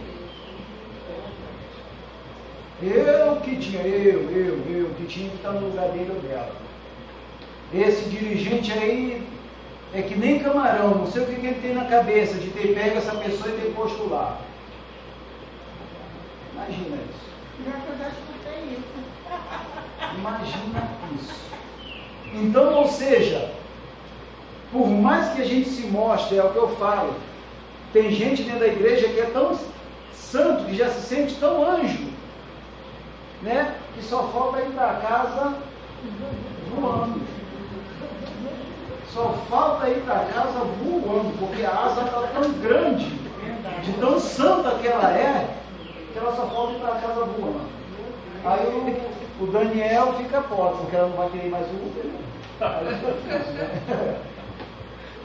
Eu que tinha que estar no lugar dele ou dela. Esse dirigente aí é que nem camarão, não sei o que ele tem na cabeça de ter pego essa pessoa e ter posto lá. Imagina isso. Eu já escutei isso. Imagina isso. Então, ou seja, por mais que a gente se mostre, é o que eu falo, tem gente dentro da igreja que é tão santo, que já se sente tão anjo, né? Que só falta ir para casa voando. Só falta ir para casa voando, porque a asa está tão grande, de tão santa que ela só falta ir para casa voando. Aí o Daniel fica pobre, porque ela não vai querer mais o Uber.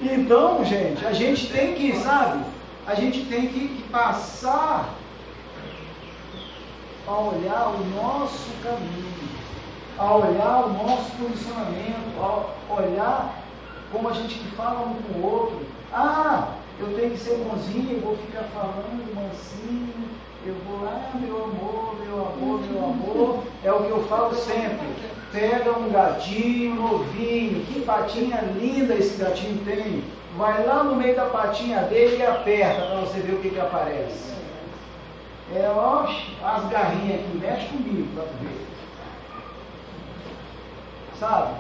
Então, gente, a gente tem que, sabe, a gente tem que passar a olhar o nosso caminho, a olhar o nosso posicionamento, a olhar como a gente fala um com o outro. Eu tenho que ser bonzinho, eu vou ficar falando mansinho, eu vou lá, meu amor, é o que eu falo sempre. Pega um gatinho novinho, que patinha linda esse gatinho tem, vai lá no meio da patinha dele e aperta para você ver o que aparece. As garrinhas aqui, mexe comigo para tu ver. Sabe?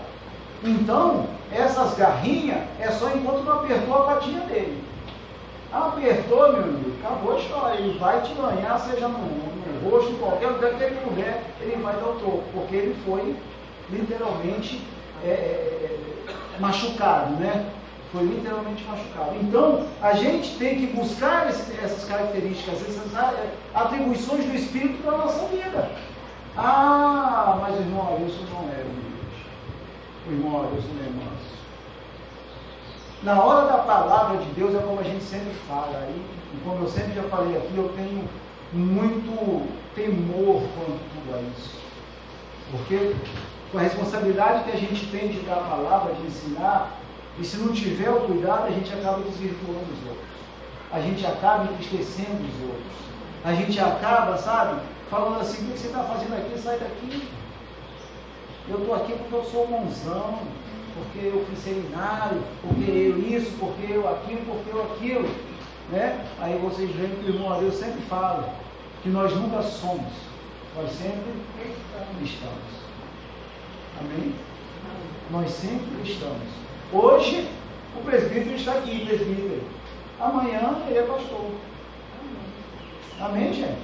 Então, essas garrinhas é só enquanto não apertou a patinha dele. Apertou, meu amigo, acabou a história. Ele vai te ganhar, seja no rosto, em qualquer lugar que ele puder, ele vai dar o troco, porque ele foi literalmente machucado, né? Foi literalmente machucado. Então, a gente tem que buscar essas características, essas atribuições do Espírito para a nossa vida. Mas o irmão Arilson não é humilde. O irmão Arilson não é manso. Na hora da palavra de Deus, é como a gente sempre fala. E como eu sempre já falei aqui, eu tenho muito temor quanto a isso. Porque com a responsabilidade que a gente tem de dar a palavra, de ensinar, e se não tiver o cuidado, a gente acaba desvirtuando os outros. A gente acaba entristecendo os outros. A gente acaba, sabe, falando assim, o que você está fazendo aqui? Sai daqui. eu estou aqui porque eu sou mãozão, porque eu fui seminário, porque eu isso, porque eu aquilo, né? Aí vocês veem que o irmão Adeus sempre fala que nós nunca somos, nós sempre estamos. Amém? Nós sempre estamos. Hoje, o presbítero está aqui, presbítero. Amanhã, ele é pastor. Amém, gente?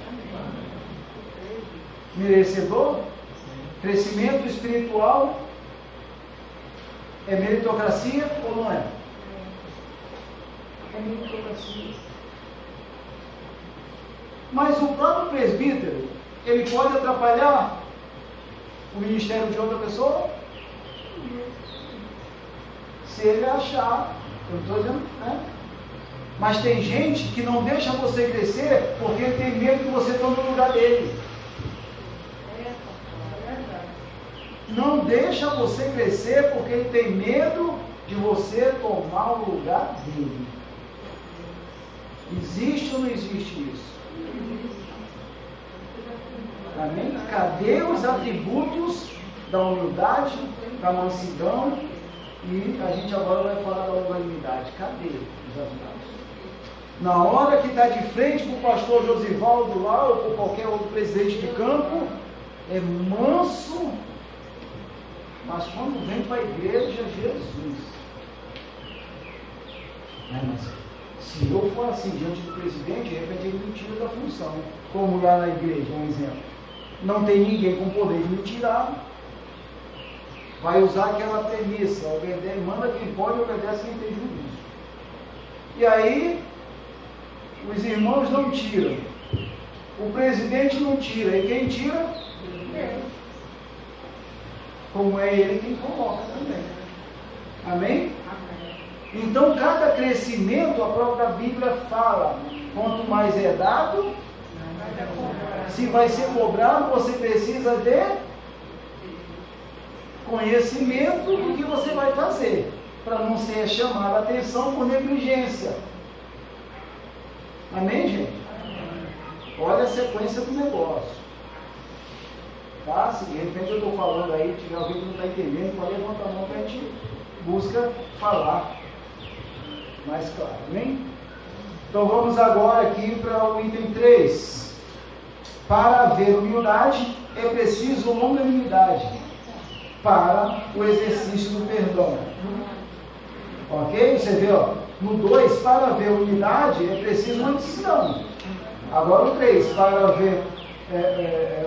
Merecedor? Crescimento espiritual é meritocracia ou não é? É meritocracia. Mas o próprio presbítero, ele pode atrapalhar o ministério de outra pessoa? Se ele achar, eu estou dizendo, né? Mas tem gente que não deixa você crescer porque ele tem medo que você tome o lugar dele. Não deixa você crescer porque ele tem medo de você tomar o lugar dele. Existe ou não existe isso? Amém? Cadê os atributos da humildade, da mansidão? E a gente agora vai falar da longanimidade. Cadê os atributos? Na hora que está de frente para o pastor Josivaldo lá, ou para qualquer outro presidente de campo, é manso, mas quando vem para a igreja, Jesus. Mas se eu for assim diante do presidente, de repente ele me tira da função. Como lá na igreja, um exemplo. Não tem ninguém com poder de me tirar. Vai usar aquela premissa, manda quem pode, obedece quem tem juízo. E aí, os irmãos não tiram. O presidente não tira. E quem tira? Deus. Como é ele quem coloca também. Amém? Então, cada crescimento, a própria Bíblia fala, quanto mais é dado, se vai ser cobrado, você precisa de conhecimento do que você vai fazer, para não ser chamado a atenção por negligência. Amém, gente? Olha a sequência do negócio. Tá? Se de repente eu estou falando aí, tiver alguém que não está entendendo, pode levantar a mão que a gente busca falar mais claro. Amém? Então vamos agora aqui para o item 3. Para haver humildade, é preciso longanimidade para o exercício do perdão. Ok? Você vê, ó, no 2, para haver unidade, é preciso mansidão. Agora o 3, para haver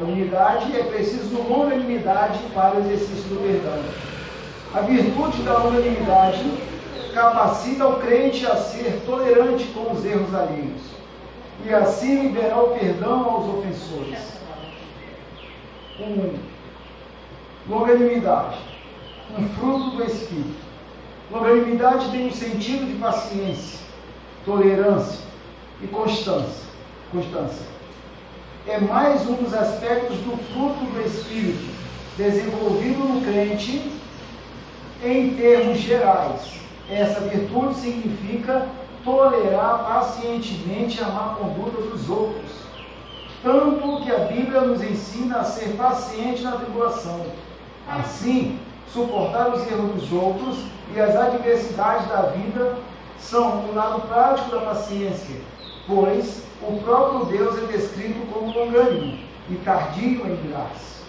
unidade, é preciso longanimidade para o exercício do perdão. A virtude da longanimidade capacita o crente a ser tolerante com os erros alheios e assim liberar o perdão aos ofensores. Longanimidade, um fruto do Espírito. Longanimidade tem um sentido de paciência, tolerância e constância. É mais um dos aspectos do fruto do Espírito, desenvolvido no crente em termos gerais. Essa virtude significa tolerar pacientemente a má conduta dos outros, tanto que a Bíblia nos ensina a ser paciente na tribulação. Assim, suportar os erros dos outros e as adversidades da vida são o lado prático da paciência, pois o próprio Deus é descrito como longânimo e tardio em graça.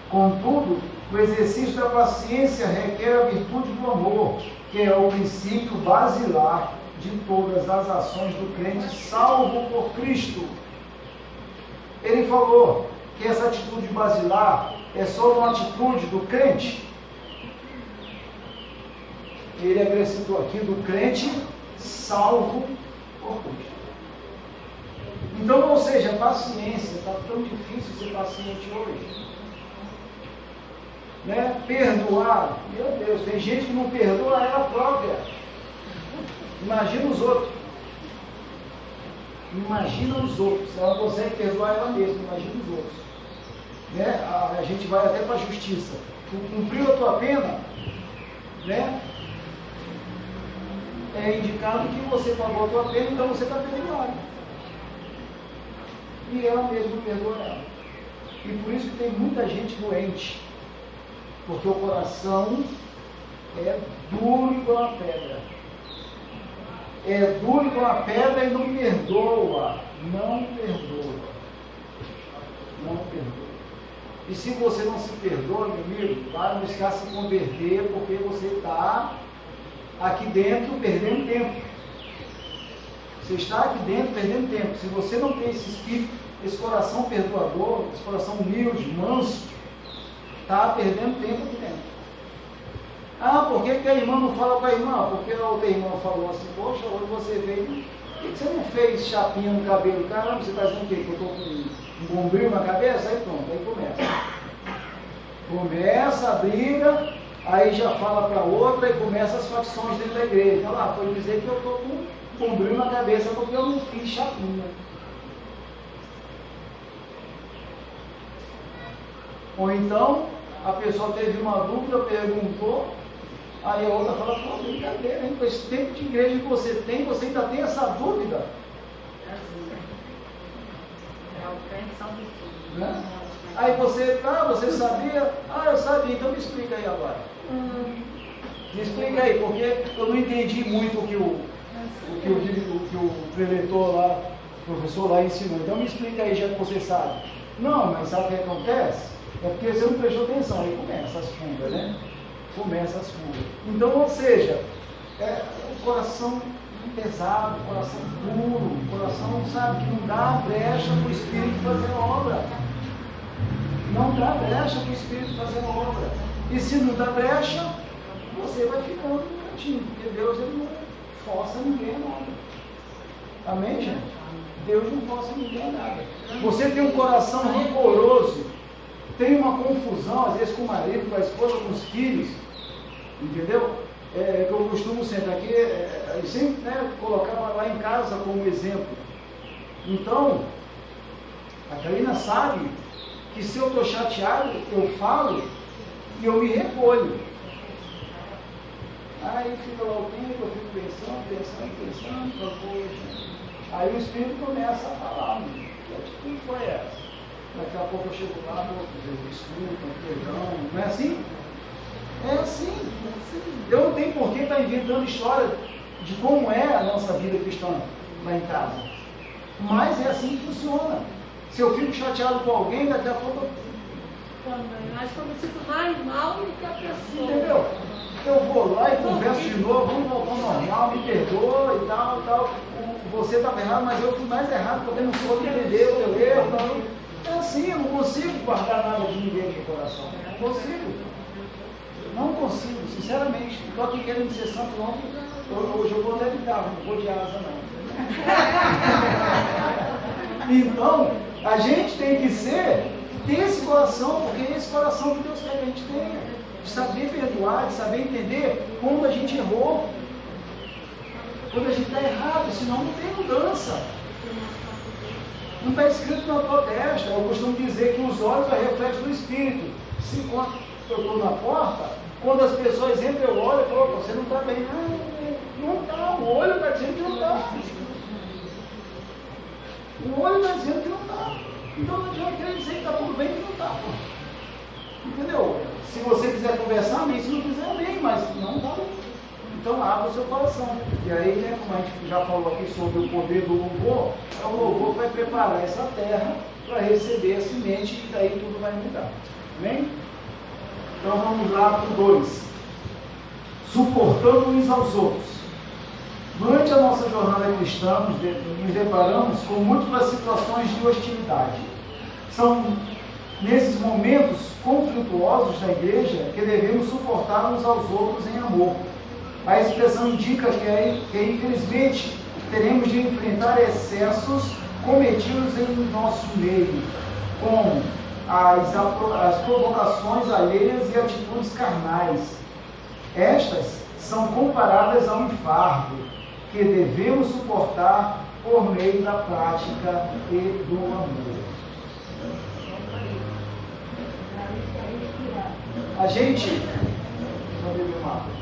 Contudo, o exercício da paciência requer a virtude do amor, que é o princípio basilar de todas as ações do crente salvo por Cristo. Ele falou que essa atitude basilar é só uma atitude do crente. Ele acrescentou aqui do crente salvo por Cristo. Então, ou seja, paciência, está tão difícil ser paciente hoje. Né? Perdoar, meu Deus, tem gente que não perdoa ela própria. Imagina os outros. Imagina os outros. Ela não consegue perdoar ela mesma, imagina os outros. Né? A gente vai até para a justiça. Tu cumpriu a tua pena, né? É indicado que você pagou a tua pena, então você está perdoado. E ela mesma perdoa ela. E por isso que tem muita gente doente. Porque o coração é duro igual a pedra. É duro igual a pedra e não perdoa. Não perdoa. Não perdoa. E se você não se perdoa, meu amigo, vai buscar se converter, porque você está aqui dentro perdendo tempo. Você está aqui dentro perdendo tempo. Se você não tem esse espírito, esse coração perdoador, esse coração humilde, manso, está perdendo tempo aqui dentro. Ah, por que a irmã não fala com a irmã? Porque a outra irmã falou assim, poxa, hoje você veio, por que você não fez chapinha no cabelo? Caramba, você está dizendo o quê? Que eu estou com um bombril na cabeça? Aí pronto, aí começa. Começa a briga, aí já fala para a outra e começa as facções dentro da igreja. Então lá, foi dizer que eu estou com um bombril na cabeça porque eu não fiz chapinha. Ou então, a pessoa teve uma dúvida, perguntou, aí a outra fala, pô, brincadeira, hein? Com esse tempo de igreja que você tem, você ainda tem essa dúvida? Né? Aí você, você sabia? Eu sabia, então me explica aí agora. Me explica aí, porque eu não entendi muito o que o preletor lá, o professor lá ensinou. Então me explica aí, já que você sabe. Não, mas sabe o que acontece? É porque você não prestou atenção, aí começa as fugas, né? Começa as fugas. Então, ou seja, o coração pesado, o coração duro, o coração, sabe, que não dá brecha para o Espírito fazer a obra. Não dá brecha para o Espírito fazer a obra. E se não dá brecha, você vai ficando no cantinho, porque Deus ele não força ninguém a nada. Amém, gente? Deus não força ninguém a nada. Você tem um coração rigoroso, tem uma confusão, às vezes com o marido, com a esposa, com os filhos, entendeu? Que eu costumo sempre aqui, sempre colocava lá em casa como exemplo. Então, a Karina sabe que se eu estou chateado, eu falo e eu me recolho. Aí fica lá o tempo, eu fico pensando, poxa. Aí o Espírito começa a falar, que atitude foi essa? Daqui a pouco eu chego lá, desculpa, perdão, não é assim? É assim. Eu não tenho por que estar inventando história de como é a nossa vida cristã lá em casa. Mas é assim que funciona. Se eu fico chateado com alguém, daqui a pouco mas quando eu sinto mais mal do que a pessoa. Entendeu? Eu vou lá e converso de novo, vamos voltar ao normal, me perdoa e tal. Você estava errado, mas eu fui mais errado porque eu não soube entender o teu erro. Então, é assim, eu não consigo guardar nada de ninguém no coração. Não consigo. Não consigo, sinceramente. Estou aqui querendo ser santo ontem, hoje eu vou até de carro, não vou de asa não. Então, a gente tem que ter esse coração, porque é esse coração que Deus quer que a gente tenha. De saber perdoar, de saber entender quando a gente errou. Quando a gente está errado, senão não tem mudança. Não está escrito na tua testa. Eu costumo dizer que os olhos é reflexo do Espírito. Se quando eu estou na porta, quando as pessoas entram, eu olho e falo, você não está bem. Não está, o olho está dizendo que não está. O olho está dizendo que não está. Então não adianta querer dizer que está tudo bem que não está. Entendeu? Se você quiser conversar, amém. Se não quiser, amém. Mas não está bem. Então abra o seu coração. E aí, né, como a gente já falou aqui sobre o poder do louvor, é o louvor que vai preparar essa terra para receber a semente e daí tudo vai mudar. Amém? Então vamos lá para o 2. Suportando uns aos outros. Durante a nossa jornada cristã, nos deparamos com múltiplas situações de hostilidade. São nesses momentos conflituosos da igreja que devemos suportar uns aos outros em amor. A expressão indica que infelizmente teremos de enfrentar excessos cometidos em nosso meio, como as provocações alheias e atitudes carnais. Estas são comparadas a um fardo que devemos suportar por meio da prática e do amor. A gente... Deixa eu beber uma água.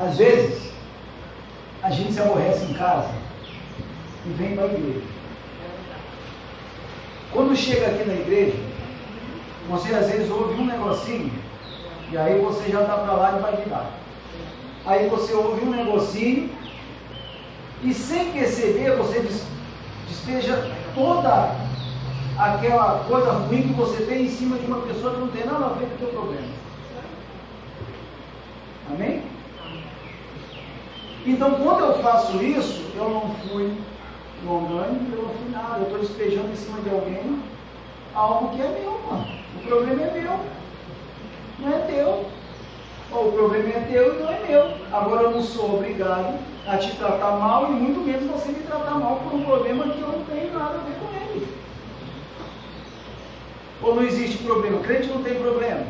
Às vezes, a gente se aborrece em casa e vem para a igreja. Quando chega aqui na igreja, você às vezes ouve um negocinho, e aí você já está para lá e vai virar. Aí você ouve um negocinho, e sem perceber, você despeja toda aquela coisa ruim que você tem em cima de uma pessoa que não tem nada a ver com o teu problema. Amém? Então, quando eu faço isso, eu não fui longânimo, eu não fui nada. Eu estou despejando em cima de alguém algo que é meu, mano. O problema é meu, não é teu. Ou o problema é teu e não é meu. Agora eu não sou obrigado a te tratar mal e muito menos você me tratar mal por um problema que eu não tenho nada a ver com ele. Ou não existe problema? Crente não tem problema.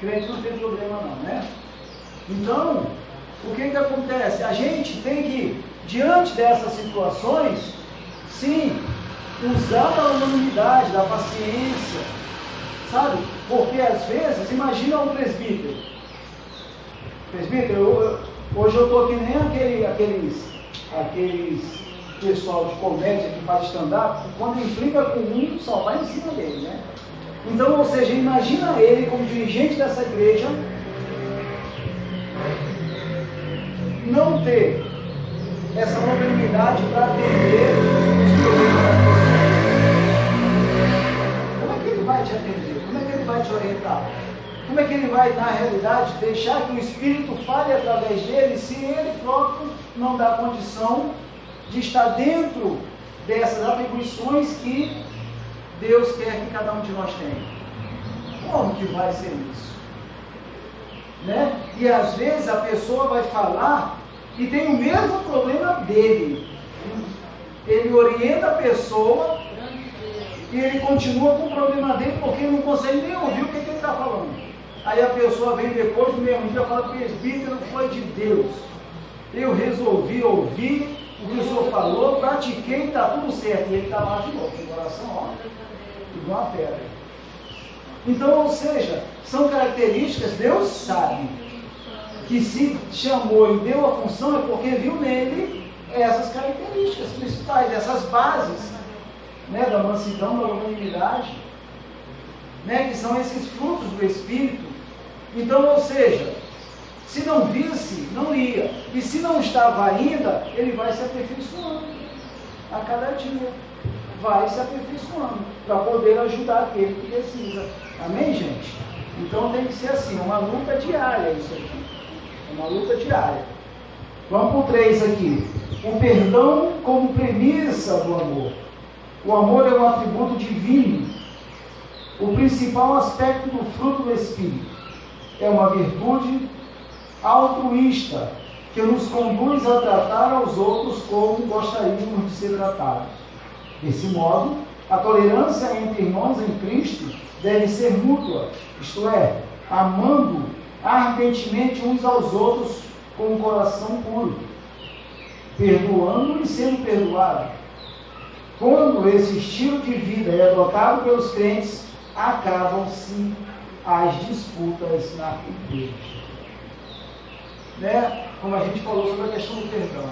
Crente não tem problema não, né? Então, o que acontece? A gente tem que, diante dessas situações, sim, usar da humanidade, da paciência, sabe? Porque às vezes, imagina um presbítero. Presbítero, hoje eu estou que nem aqueles pessoal de comédia que faz stand-up, quando implica com um, só vai em cima dele, né? Então, ou seja, imagina ele como dirigente dessa igreja, não ter essa mobilidade para atender os problemas das pessoas. Como é que ele vai te atender? Como é que ele vai te orientar? Como é que ele vai, na realidade, deixar que o Espírito fale através dele se ele próprio não dá condição de estar dentro dessas atribuições que Deus quer que cada um de nós tenha? Como que vai ser isso? Né? E às vezes a pessoa vai falar e tem o mesmo problema dele. Ele orienta a pessoa e ele continua com o problema dele porque ele não consegue nem ouvir o que ele está falando. Aí a pessoa vem depois do mesmo dia e fala: presbítero, foi de Deus. Eu resolvi ouvir o que o senhor falou, pratiquei e está tudo certo. E ele está lá de novo, com o coração, ó, igual uma pedra. Então, ou seja, são características, Deus sabe que se chamou e deu a função é porque viu nele essas características principais, essas bases, né, da mansidão, da longanimidade, né, que são esses frutos do Espírito. Então, ou seja, se não visse, não ia. E se não estava ainda, ele vai se aperfeiçoando a cada dia. Vai se aperfeiçoando para poder ajudar aquele que precisa. Amém, gente? Então tem que ser assim, uma luta diária isso aqui. Uma luta diária. Vamos para o 3 aqui. O perdão como premissa do amor. O amor é um atributo divino. O principal aspecto do fruto do Espírito. É uma virtude altruísta que nos conduz a tratar aos outros como gostaríamos de ser tratados. Desse modo, a tolerância entre irmãos em Cristo deve ser mútua, isto é, amando ardentemente uns aos outros com um coração puro, perdoando e sendo perdoado. Quando esse estilo de vida é adotado pelos crentes, acabam-se as disputas na igreja. Né? Como a gente falou sobre a questão do perdão.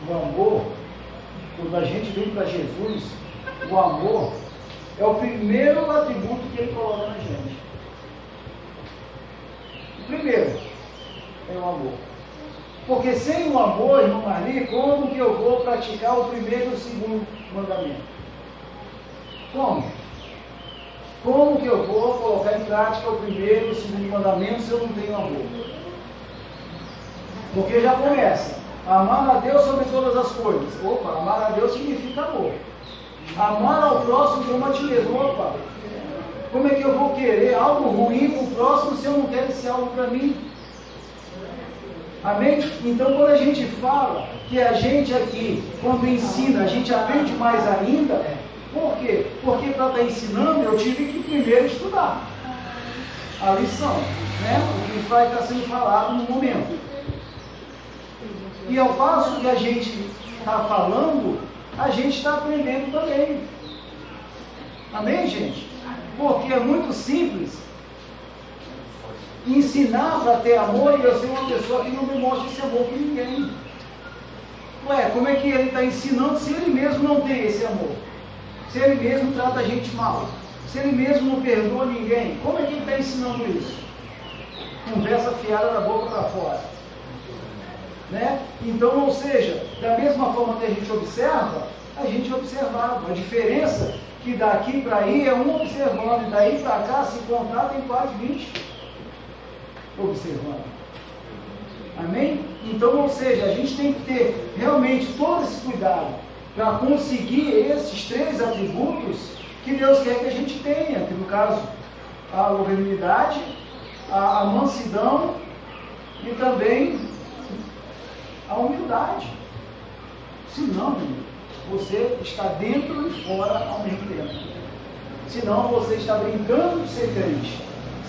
O amor, quando a gente vem para Jesus, o amor é o primeiro atributo que ele coloca na gente. O primeiro é o amor. Porque sem o amor, irmão Marli, como que eu vou praticar o primeiro e o segundo mandamento? Como? Como que eu vou colocar em prática o primeiro e o segundo mandamento se eu não tenho amor? Porque já começa. Amar a Deus sobre todas as coisas. Opa, amar a Deus significa amor. Amar ao próximo como a ti mesmo. Opa, como é que eu vou querer algo ruim para o próximo se eu não quero esse algo para mim? Amém? Então, quando a gente fala que a gente aqui, quando ensina, a gente aprende mais ainda. Por quê? Porque para estar ensinando, eu tive que primeiro estudar a lição, né? O que vai estar sendo falado no momento. E ao passo que a gente está falando, a gente está aprendendo também. Amém, gente? Porque é muito simples ensinar para ter amor e eu ser uma pessoa que não demonstra esse amor para ninguém. Ué, como é que ele está ensinando se ele mesmo não tem esse amor? Se ele mesmo trata a gente mal? Se ele mesmo não perdoa ninguém? Como é que ele está ensinando isso? Conversa fiada da boca para fora. Né? Então, ou seja, da mesma forma que a gente observa, a gente observava. A diferença que daqui para aí é um observando, e daí para cá, se contar, tem quase 20 observando. Amém? Então, ou seja, a gente tem que ter realmente todo esse cuidado para conseguir esses 3 atributos que Deus quer que a gente tenha, que no caso, a longanimidade, a mansidão e também a humildade. Senão, você está dentro e fora ao mesmo tempo. Senão, você está brincando de ser crente.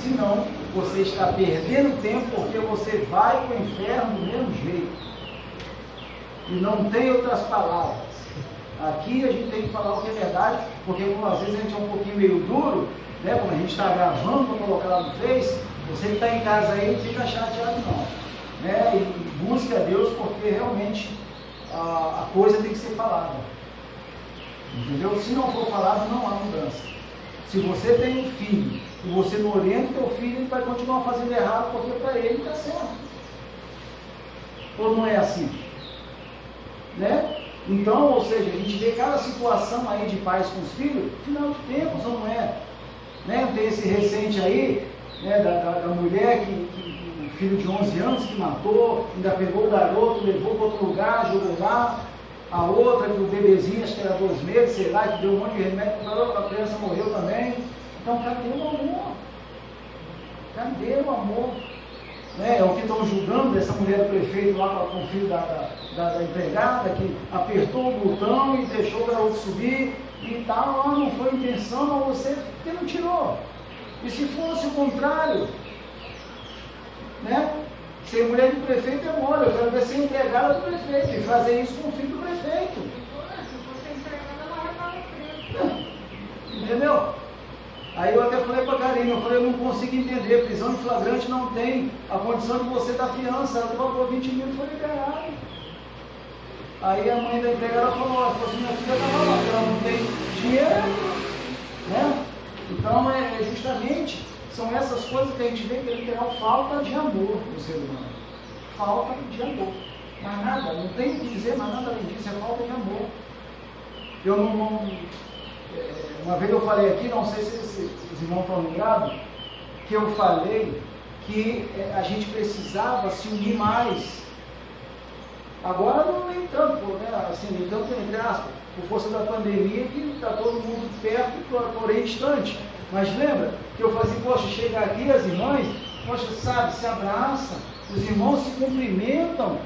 Senão, você está perdendo tempo porque você vai para o inferno do mesmo jeito. E não tem outras palavras. Aqui a gente tem que falar o que é verdade, porque às vezes a gente é um pouquinho meio duro, né? Quando a gente está gravando para colocar lá no Face, você que está em casa aí não fica chateado não. Né? E busque a Deus porque realmente a coisa tem que ser falada. Entendeu? Se não for falado, não há mudança. Se você tem um filho e você não orienta o teu filho, ele vai continuar fazendo errado porque para ele está certo. Ou não é assim? Né? Então, ou seja, a gente vê cada situação aí de pais com os filhos, final de tempos ou não é? Né? Tem esse recente aí, né, da mulher que filho de 11 anos que matou, ainda pegou o garoto, levou para outro lugar, jogou lá. A outra, que o bebezinho, acho que era 2 meses, sei lá, que deu um monte de remédio, a criança morreu também. Então, cadê o amor? Cadê o amor? Né? É o que estão julgando dessa mulher do prefeito lá com o filho da empregada, que apertou o botão e deixou o garoto subir e tal. Não foi intenção, mas você que não tirou. E se fosse o contrário? Né? Ser mulher de prefeito é mole, eu quero ver ser empregada do prefeito e fazer isso com o filho do prefeito. Entendeu? Aí eu até falei para a Karine, eu não consigo entender, prisão em flagrante não tem a condição de você dar fiança, ela pagou 20 mil e foi liberada. Aí a mãe da empregada falou assim, minha filha estava lá, ela não tem dinheiro, né? Então justamente são essas coisas que a gente vê que literal falta de amor no ser humano. Falta de amor. Mas nada, não tem o que dizer, mas nada além disso, é falta de amor. Eu uma vez eu falei aqui, não sei se os irmãos estão ligados, que eu falei que a gente precisava se unir mais. Agora não nem tanto, né? Assim, nem tanto entre aspas, por força da pandemia, que está todo mundo perto, porém distante. Mas lembra que eu falei assim, poxa, chega aqui as irmãs, poxa, sabe, se abraçam, os irmãos se cumprimentam.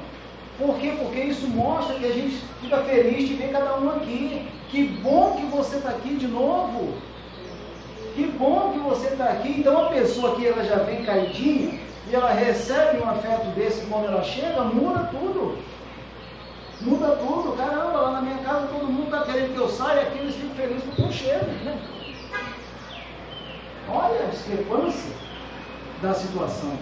Por quê? Porque isso mostra que a gente fica feliz de ver cada um aqui. Que bom que você está aqui de novo. Que bom que você está aqui. Então a pessoa que ela já vem caidinha e ela recebe um afeto desse quando ela chega, muda tudo. Muda tudo. Caramba, lá na minha casa todo mundo está querendo que eu saia aqui, eles ficam felizes porque eu chego, né? Olha a discrepância da situação.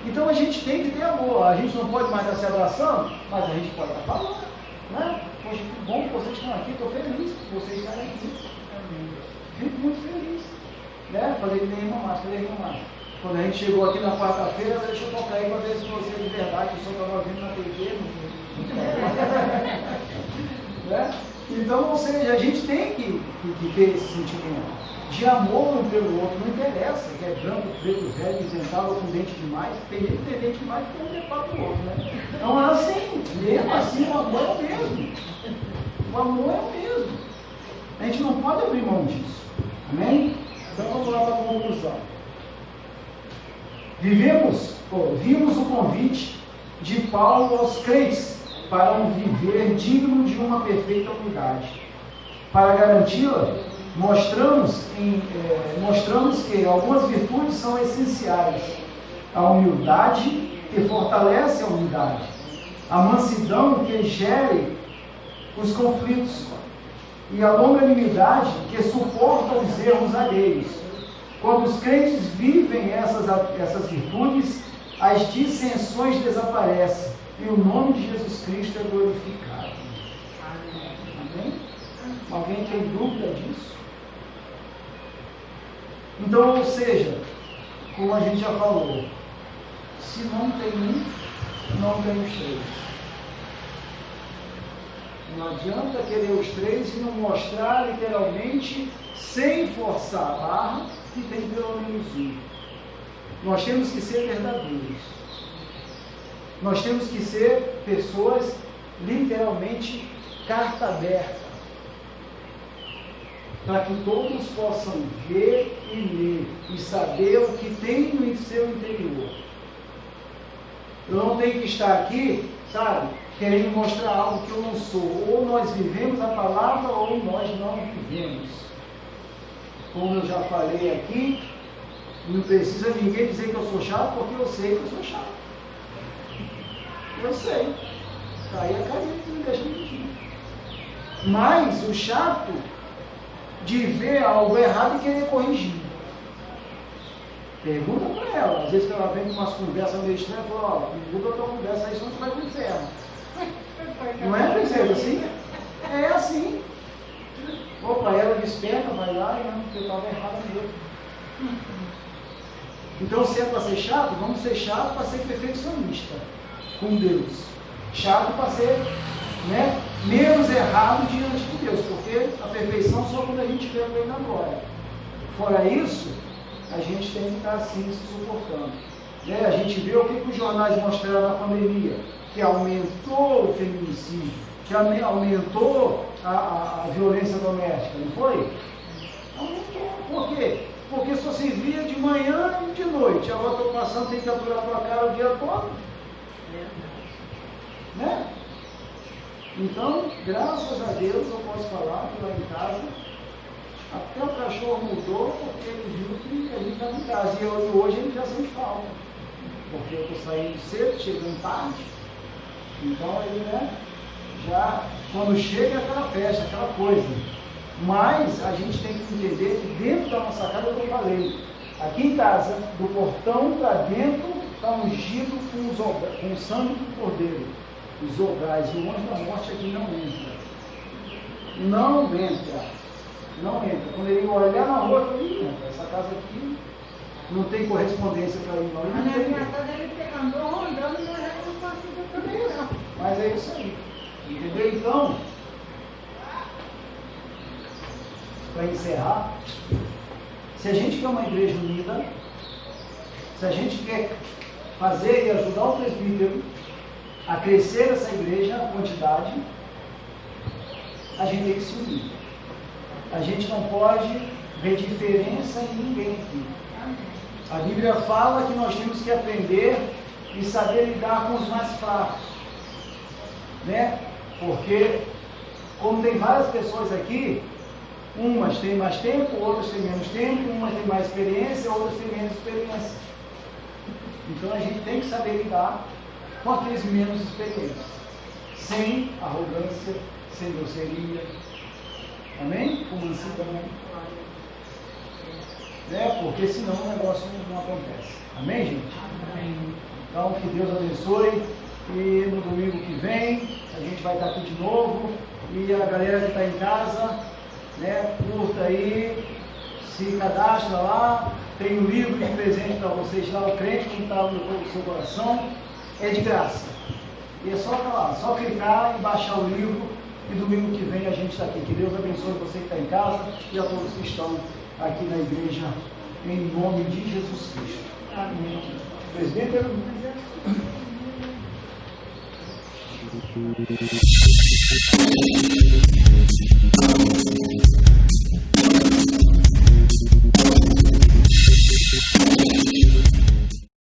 Então a gente tem que ter amor. A gente não pode mais estar se abraçando, mas a gente pode estar falando, né? Poxa, que bom que vocês estão aqui, estou feliz por vocês estarem aqui. Fico muito feliz. Né? Falei que nem irmã Márcia. Quando a gente chegou aqui na quarta-feira, deixa eu tocar aí para ver se você é de verdade, que o senhor estava vindo na TV. Né? Então, ou seja, a gente tem que ter esse sentimento de amor um pelo outro, não interessa, que é branco, preto, velho, inventado, com dente demais, tem gente que tem dente demais que tem um dente para o outro, né? Então, assim, mesmo assim, o amor é o mesmo. O amor é o mesmo. A gente não pode abrir mão disso. Amém? Então, vamos lá para a conclusão. Vimos o convite de Paulo aos crentes para um viver digno de uma perfeita humildade. Para garanti-la, mostramos que algumas virtudes são essenciais. A humildade, que fortalece a unidade. A mansidão, que gere os conflitos. E a longanimidade, que suporta os erros alheios. Quando os crentes vivem essas virtudes, as dissensões desaparecem e o nome de Jesus Cristo é glorificado. Amém? Alguém tem dúvida disso? Então, ou seja, como a gente já falou, se não tem um, não tem os três. Não adianta querer os três e não mostrar literalmente, sem forçar a barra, que tem pelo menos um. Nós temos que ser verdadeiros. Nós temos que ser pessoas literalmente carta aberta, para que todos possam ver e ler e saber o que tem no seu interior. Eu não tenho que estar aqui, sabe, querendo mostrar algo que eu não sou. Ou nós vivemos a palavra ou nós não vivemos. Como eu já falei aqui, não precisa ninguém dizer que eu sou chato, porque eu sei que eu sou chato. Eu sei. Está aí a carinha que me deixa mentir. Mas o chato de ver algo errado e querer corrigir. Pergunta para ela. Às vezes ela vem com umas conversas meio estranhas e fala, muda a tua conversa aí, senão tu vai para o inferno. Não é, princesa, assim? É assim. Opa, ela desperta, vai lá e não, porque eu estava errado mesmo. Então, se é para ser chato, vamos ser chato para ser perfeccionista com Deus. Chato para ser, né, menos errado diante de Deus, porque a perfeição só quando a gente vê com Ele na glória. Fora isso, a gente tem que estar assim se suportando. Né? A gente vê o que os jornais mostraram na pandemia, que aumentou o feminicídio, que aumentou a violência doméstica, não foi? Aumentou. Por quê? Porque só se via de manhã e de noite. Agora estou passando, tem que aturar a tua cara o dia todo. Né? Então, graças a Deus, eu posso falar que lá em casa, até o cachorro mudou porque ele viu que a gente estava em casa. E hoje ele já sente falta. Porque eu estou saindo cedo, chegando tarde. Então ele, né, já, quando chega é aquela festa, aquela coisa. Mas a gente tem que entender que dentro da nossa casa, eu falei, aqui em casa, do portão para dentro, está ungido com o sangue do cordeiro. Os ograis, e o anjo da morte aqui não entra. Não entra. Não entra. Quando ele olhar na rua, eu falei, essa casa aqui não tem correspondência para ele não. Mas na minha casa ele andou rondando, mas eu não consigo também não. Mas é isso aí. Entendeu? Então, para encerrar, se a gente quer uma igreja unida, se a gente quer fazer e ajudar o presbítero a crescer essa igreja, a quantidade, a gente tem que se unir. A gente não pode ver diferença em ninguém aqui. A Bíblia fala que nós temos que aprender e saber lidar com os mais fracos. Né? Porque, como tem várias pessoas aqui, umas têm mais tempo, outras têm menos tempo, umas têm mais experiência, outras têm menos experiência. Então a gente tem que saber lidar com aqueles menos experientes, sem arrogância, sem grosseria. Amém? Com mansidão. Né? Porque senão o negócio não acontece. Amém, gente? Amém. Então que Deus abençoe. E no domingo que vem a gente vai estar aqui de novo. E a galera que está em casa, né, curta aí, se cadastra lá. Tem um livro de presente para vocês lá, o crente que está no seu coração. É de graça. E é só lá, só clicar e baixar o livro. E domingo que vem a gente está aqui. Que Deus abençoe você que está em casa e a todos que estão aqui na igreja, em nome de Jesus Cristo. Amém. Presbítero.